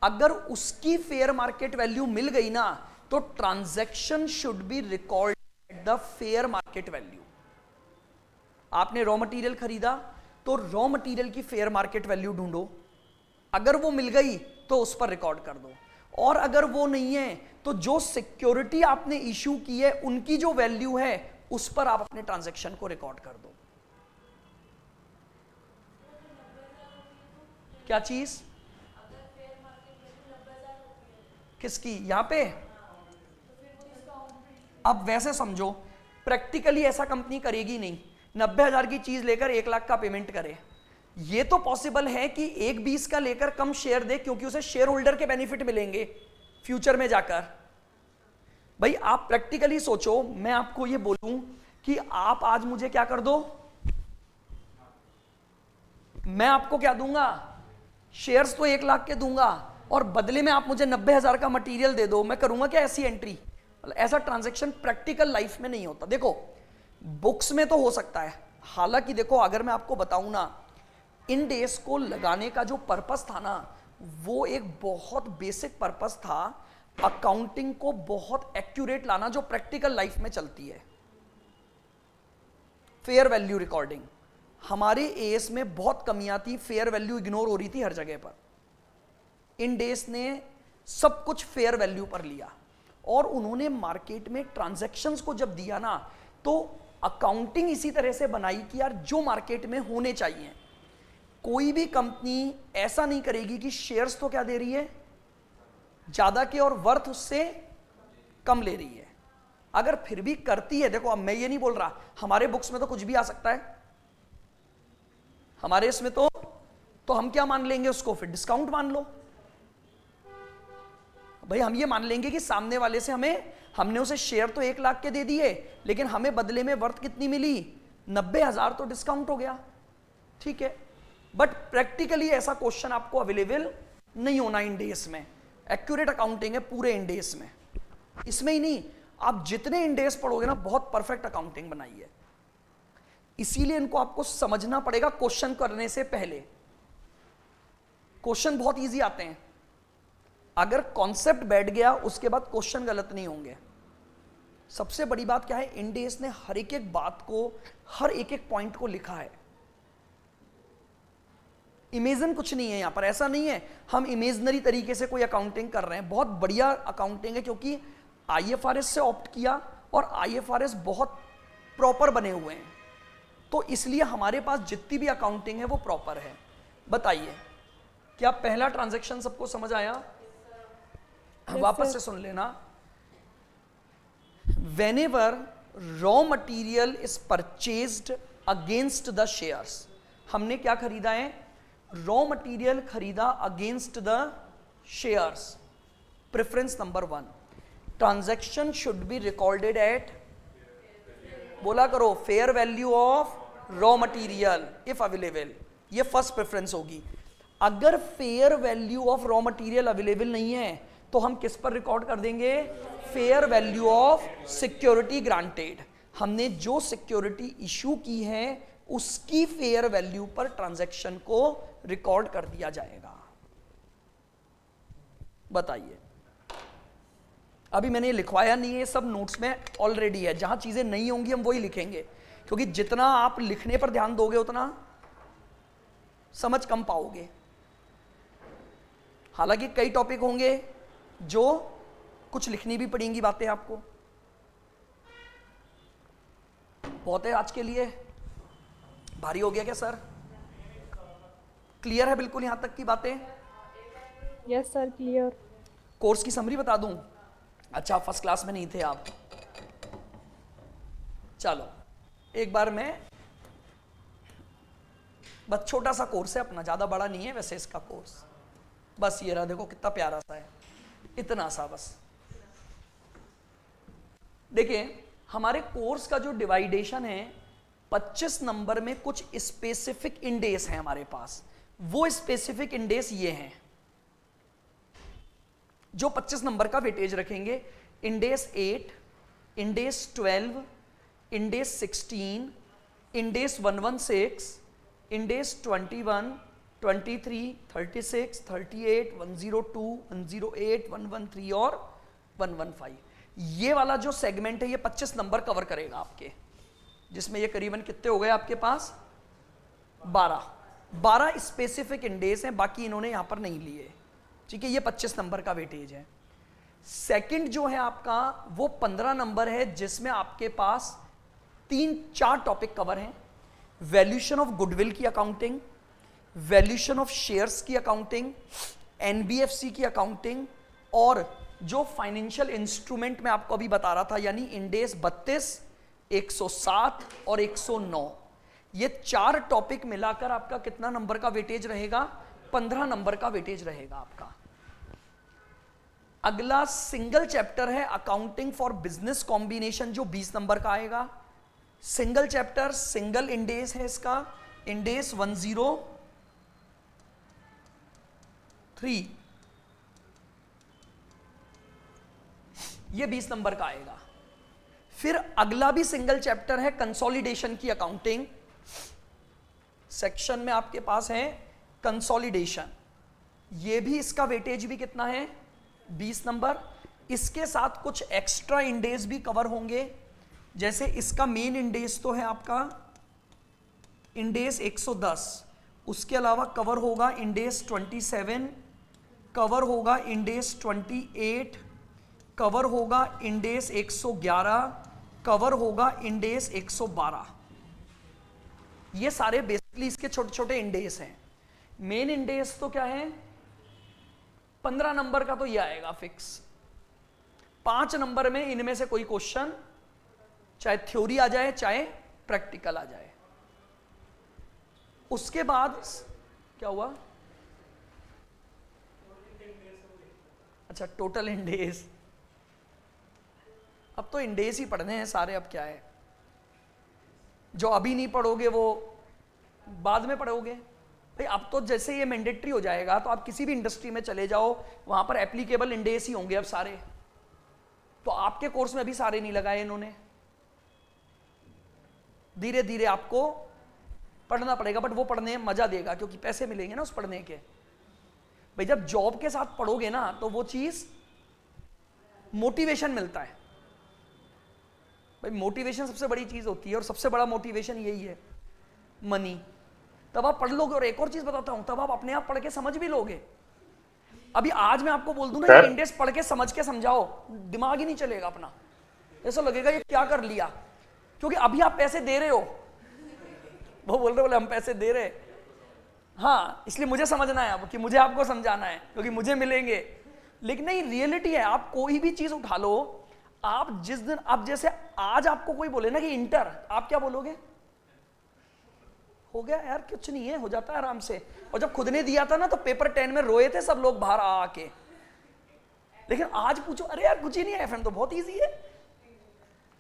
अगर उसकी फेयर मार्केट वैल्यू मिल गई ना तो transaction should be record at the fair market value. आपने रॉ मटेरियल खरीदा तो रॉ मटेरियल की फेयर मार्केट वैल्यू ढूंढो, अगर वो मिल गई तो उस पर रिकॉर्ड कर दो, और अगर वो नहीं है तो जो सिक्योरिटी आपने इश्यू की है उनकी जो वैल्यू है उस पर आप अपने ट्रांजैक्शन को रिकॉर्ड कर दो। क्या चीज? किसकी? यहां पे अब वैसे समझो, प्रैक्टिकली ऐसा कंपनी करेगी नहीं 90,000 की चीज लेकर 1 लाख का पेमेंट करे। ये तो पॉसिबल है कि 1/20 का लेकर कम शेयर दे, क्योंकि उसे शेयर होल्डर के बेनिफिट मिलेंगे फ्यूचर में जाकर। भाई आप प्रैक्टिकली सोचो, मैं आपको ये बोलूं कि आप आज मुझे क्या कर दो, मैं आपको क्या दूंगा, शेयर्स तो 1 लाख के दूंगा, और बदले में आप मुझे 90,000 का मटेरियल दे दो, मैं करूंगा क्या ऐसी एंट्री? ऐसा ट्रांजैक्शन प्रैक्टिकल लाइफ में नहीं होता। देखो बुक्स में तो हो सकता है, हालांकि देखो अगर मैं आपको बताऊं ना, इन डेज को लगाने का जो पर्पस था ना, वो एक बहुत बेसिक पर्पस था, अकाउंटिंग को बहुत एक्यूरेट लाना, जो प्रैक्टिकल लाइफ में चलती है। फेयर वैल्यू रिकॉर्डिंग, हमारे एएस में बहुत कमियां थी, फेयर वैल्यू इग्नोर हो रही थी हर जगह पर। इन डेज ने सब कुछ फेयर वैल्यू पर लिया, और उन्होंने मार्केट में ट्रांजैक्शंस को जब दिया ना, तो अकाउंटिंग इसी तरह से बनाई कि यार जो मार्केट में होने चाहिए। कोई भी कंपनी ऐसा नहीं करेगी कि शेयर्स तो क्या दे रही है ज्यादा के, और वर्थ उससे कम ले रही है। अगर फिर भी करती है, देखो अब मैं ये नहीं बोल रहा, हमारे बुक्स में तो कुछ भी आ सकता है, हमारे इसमें तो हम क्या मान लेंगे उसको, फिर डिस्काउंट मान लो। भाई हम ये मान लेंगे कि सामने वाले से हमने उसे शेयर तो 1 लाख के दे दिए, लेकिन हमें बदले में वर्थ कितनी मिली, 90,000, तो डिस्काउंट हो गया, ठीक है। बट प्रैक्टिकली ऐसा क्वेश्चन आपको अवेलेबल नहीं होना इन डेज में। एक्यूरेट अकाउंटिंग है पूरे इन डेज में, इसमें ही नहीं, आप जितने इन डेज पढ़ोगे ना, बहुत परफेक्ट अकाउंटिंग बनाई है। इसीलिए इनको आपको समझना पड़ेगा क्वेश्चन करने से पहले। क्वेश्चन बहुत इजी आते हैं, अगर कॉन्सेप्ट बैठ गया उसके बाद क्वेश्चन गलत नहीं होंगे। सबसे बड़ी बात क्या है, इन डेज ने हर एक बात को, हर एक पॉइंट को लिखा है। इमेजिन कुछ नहीं है यहां पर, ऐसा नहीं है हम इमेजनरी तरीके से कोई अकाउंटिंग कर रहे हैं। बहुत बढ़िया अकाउंटिंग है, क्योंकि आईएफआरएस से ऑप्ट किया, और आईएफआरएस बहुत प्रॉपर बने हुए हैं, तो इसलिए हमारे पास जितनी भी अकाउंटिंग है वो प्रॉपर है। बताइए, क्या पहला ट्रांजैक्शन सबको समझ आया? वापस से सुन लेना। Whenever raw material is purchased against the shares, हमने क्या खरीदा है, रॉ मटेरियल खरीदा against the shares. Preference number 1, transaction should be recorded at, बोला करो, fair value of raw material if available. ये फर्स्ट प्रेफरेंस होगी। अगर fair value of raw material available नहीं है तो हम किस पर रिकॉर्ड कर देंगे, fair value of security granted. हमने जो सिक्योरिटी इशू की है उसकी फेयर वैल्यू पर ट्रांजैक्शन को रिकॉर्ड कर दिया जाएगा। बताइए, अभी मैंने लिखवाया नहीं है, सब नोट्स में ऑलरेडी है। जहां चीजें नहीं होंगी हम वही लिखेंगे, क्योंकि जितना आप लिखने पर ध्यान दोगे उतना समझ कम पाओगे। हालांकि कई टॉपिक होंगे जो कुछ लिखनी भी पड़ेंगी बातें आपको। बहुत है आज के लिए, भारी हो गया क्या सर? क्लियर है बिल्कुल यहां तक की बातें? Yes sir, clear. कोर्स की समरी बता दूं? अच्छा, फर्स्ट क्लास में नहीं थे आप। चलो एक बार मैं, बस छोटा सा कोर्स है अपना, ज्यादा बड़ा नहीं है वैसे इसका कोर्स। बस ये रहा, देखो कितना प्यारा सा है, इतना सा बस। देखिए हमारे कोर्स का जो डिवाइडेशन है, 25 नंबर में कुछ स्पेसिफिक इंडेस हैं हमारे पास। वो स्पेसिफिक इंडेस ये हैं जो 25 नंबर का वेटेज रखेंगे। इंडेस 8, इंडेस 12, इंडेस 16, इंडेस 116, इंडेस 21, 23, 36, 38, 102, 108, 113 और 115। ये वाला जो सेगमेंट है ये 25 नंबर कवर करेगा आपके, जिसमें ये करीबन कितने हो गए आपके पास, 12। 12 स्पेसिफिक इंडेस हैं, बाकी इन्होंने यहां पर नहीं लिए, ठीक है। ये 25 नंबर का वेटेज है। सेकंड जो है आपका वो 15 नंबर है, जिसमें आपके पास 3-4 टॉपिक कवर हैं। वैल्यूएशन ऑफ गुडविल की अकाउंटिंग, वैल्यूएशन ऑफ शेयर्स की अकाउंटिंग, एनबीएफसी की अकाउंटिंग, और जो फाइनेंशियल इंस्ट्रूमेंट में आपको अभी बता रहा था, यानी इंडेस 32, 107 और 109, ये 4 टॉपिक मिलाकर आपका कितना नंबर का वेटेज रहेगा? 15 नंबर का वेटेज रहेगा आपका। अगला सिंगल चैप्टर है अकाउंटिंग फॉर बिजनेस कॉम्बिनेशन, जो 20 नंबर का आएगा। सिंगल चैप्टर, सिंगल इंडेस है इसका, इंडेस 103, ये 20 नंबर का आएगा। फिर अगला भी सिंगल चैप्टर है कंसोलिडेशन की अकाउंटिंग, सेक्शन में आपके पास है कंसोलिडेशन, ये भी इसका वेटेज भी कितना है? 20 नंबर। इसके साथ कुछ एक्स्ट्रा इंडेस भी कवर होंगे, जैसे इसका मेन इंडेस तो है आपका इंडेस 110, उसके अलावा कवर होगा इंडेस 27, कवर होगा इंडेस 28, कवर होगा इंडेस 111, कवर होगा इंडेस 112। ये सारे बेसिकली इसके छोटे छोटे इंडेस हैं। मेन इंडेस तो क्या है? 15 नंबर का तो ये आएगा फिक्स। 5 नंबर में इनमें से कोई क्वेश्चन चाहे थ्योरी आ जाए चाहे प्रैक्टिकल आ जाए। उसके बाद क्या हुआ? अच्छा, टोटल इंडेस। अब तो इंडेस ही पढ़ने हैं सारे, अब क्या है, जो अभी नहीं पढ़ोगे वो बाद में पढ़ोगे भाई। अब तो जैसे ये मैंडेटरी हो जाएगा तो आप किसी भी इंडस्ट्री में चले जाओ, वहां पर एप्लीकेबल इंडेस ही होंगे अब सारे। तो आपके कोर्स में भी सारे नहीं लगाए इन्होंने, धीरे धीरे आपको पढ़ना पड़ेगा, बट वो पढ़ने में मजा देगा क्योंकि पैसे मिलेंगे ना उस पढ़ने के। भाई जब जॉब के साथ पढ़ोगे ना तो वो चीज मोटिवेशन मिलता है भाई। मोटिवेशन सबसे बड़ी चीज होती है, और सबसे बड़ा मोटिवेशन यही है, मनी। तब आप पढ़ लोगे। और एक और चीज बताता हूं, तब आप अपने आप पढ़ के समझ भी लोगे। अभी आज मैं आपको बोल दूं ना ये इंडेक्स पढ़ के समझ के समझाओ, दिमाग ही नहीं चलेगा अपना, ऐसा लगेगा ये क्या कर लिया, क्योंकि अभी आप पैसे दे रहे हो। वो बोल रहे बोले हम पैसे दे रहे, हाँ इसलिए मुझे समझना है अब कि मुझे आपको समझाना है क्योंकि मुझे मिलेंगे। लेकिन नहीं, रियलिटी है, आप कोई भी चीज उठा लो, आप जिस दिन, आप जैसे आज आपको कोई बोले ना कि इंटर, आप क्या बोलोगे? हो गया यार, कुछ नहीं है, हो जाता है आराम से। और जब खुद ने दिया था ना तो पेपर 10 में रोए थे सब लोग बाहर आके। लेकिन आज पूछो, अरे यार कुछ ही नहीं है, एफएम तो बहुत इजी है,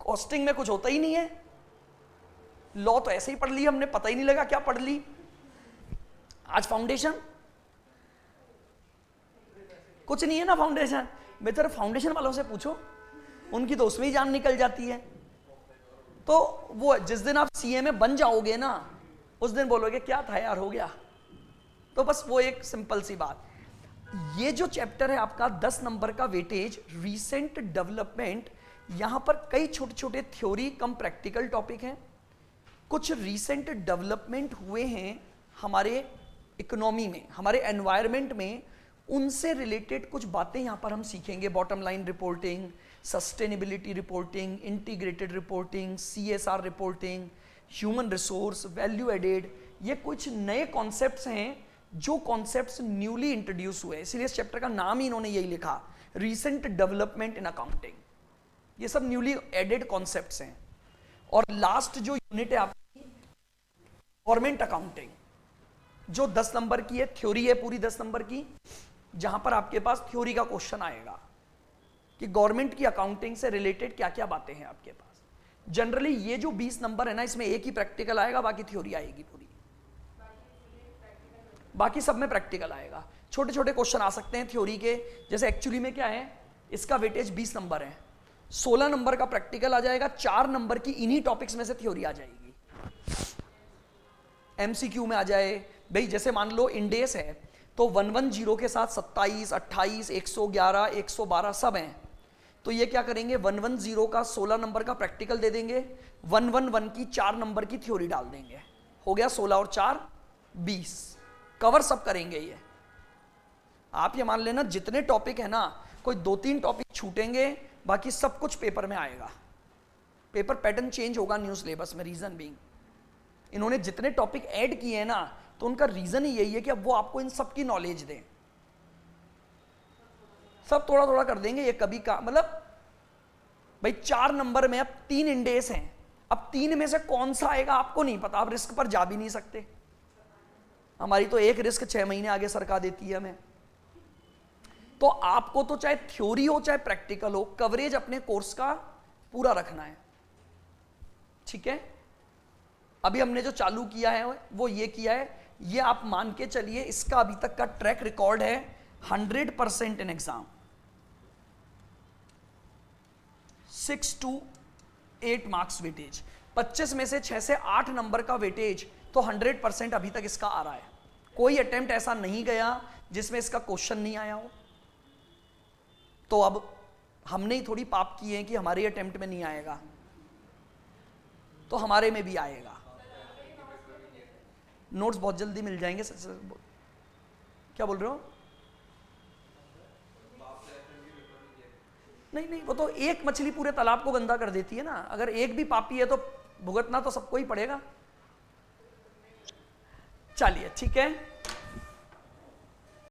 कॉस्टिंग में कुछ होता ही नहीं है, लॉ तो ऐसे ही पढ़ ली हमने, पता ही नहीं लगा क्या पढ़ ली। आज फाउंडेशन कुछ नहीं है ना, फाउंडेशन बेहतर फाउंडेशन वालों से पूछो, उनकी तो उसमें ही जान निकल जाती है। तो वो जिस दिन आप सीए में बन जाओगे ना, उस दिन बोलोगे क्या था यार, हो गया। तो बस वो एक सिंपल सी बात। ये जो चैप्टर है आपका 10 नंबर का वेटेज, रीसेंट डेवलपमेंट, यहां पर कई छोटे छोटे थ्योरी कम प्रैक्टिकल टॉपिक हैं। कुछ रीसेंट डेवलपमेंट हुए हैं हमारे इकोनॉमी में, हमारे एनवायरनमेंट में, उनसे रिलेटेड कुछ बातें यहां पर हम सीखेंगे। Bottom line reporting, sustainability reporting, integrated reporting, CSR reporting, human resource, value added, ये कुछ नए कॉन्सेप्ट्स हैं जो कॉन्सेप्ट्स न्यूली इंट्रोड्यूस हुए, इसलिए इस चैप्टर का नाम ही इन्होंने यही लिखा, रीसेंट डेवलपमेंट इन अकाउंटिंग। ये सब न्यूली एडेड कॉन्सेप्ट्स हैं। और लास्ट जो यूनिट है आपकी गवर्नमेंट अकाउंटिंग, जो 10 नंबर की है, थ्योरी है पूरी 10 नंबर की, जहां पर आपके पास थ्योरी का क्वेश्चन आएगा कि गवर्नमेंट की अकाउंटिंग से रिलेटेड क्या क्या बातें हैं आपके पास। जनरली ये जो 20 नंबर है ना, इसमें एक ही प्रैक्टिकल आएगा, बाकी थ्योरी आएगी पूरी, बाकी सब में प्रैक्टिकल आएगा। छोटे छोटे क्वेश्चन आ सकते हैं थ्योरी के, जैसे एक्चुअली में क्या है, इसका वेटेज 20 नंबर है, 16 नंबर का प्रैक्टिकल आ जाएगा, 4 नंबर की इन्हीं टॉपिक्स में से थ्योरी आ जाएगी। एमसीक्यू में आ जाए भाई, जैसे मान लो इंडेस है तो 110 के साथ 27, 28, 111, 112 सब हैं, तो ये क्या करेंगे, 110 का 16 नंबर का प्रैक्टिकल दे देंगे, 111 की 4 नंबर की थ्योरी डाल देंगे, हो गया 16 और 4 20 कवर सब करेंगे ये। आप ये मान लेना जितने टॉपिक है ना, कोई 2-3 टॉपिक छूटेंगे, बाकी सब कुछ पेपर में आएगा। पेपर पैटर्न चेंज होगा न्यू सिलेबस में। रीजन बीइंग इन्होंने जितने टॉपिक ऐड किए हैं ना, तो उनका रीजन ही यही है कि अब वो आपको इन सब की नॉलेज दें। सब थोड़ा थोड़ा कर देंगे ये, कभी का मतलब भाई 4 नंबर में अब 3 इंडेस हैं, अब 3 में से कौन सा आएगा आपको नहीं पता, आप रिस्क पर जा भी नहीं सकते। हमारी तो एक रिस्क 6 महीने आगे सरका देती है हमें। तो आपको तो चाहे थ्योरी हो चाहे प्रैक्टिकल हो, कवरेज अपने कोर्स का पूरा रखना है, ठीक है। अभी हमने जो चालू किया है वो ये किया है, ये आप मान के चलिए इसका अभी तक का ट्रैक रिकॉर्ड है 100% in exam, 6 to 8 marks weightage, 25 में से 6 से 8 नंबर का वेटेज, तो 100% अभी तक इसका आ रहा है। कोई अटेम्प्ट ऐसा नहीं गया जिसमें इसका क्वेश्चन नहीं आया हो। तो अब हमने ही थोड़ी पाप किए हैं कि हमारे अटेम्प्ट में नहीं आएगा, तो हमारे में भी आएगा। नोट्स बहुत जल्दी मिल जाएंगे। क्या बोल रहे हो? नहीं नहीं, वो तो एक मछली पूरे तालाब को गंदा कर देती है ना। अगर एक भी पापी है तो भुगतना तो सबको ही पड़ेगा। चलिए ठीक है।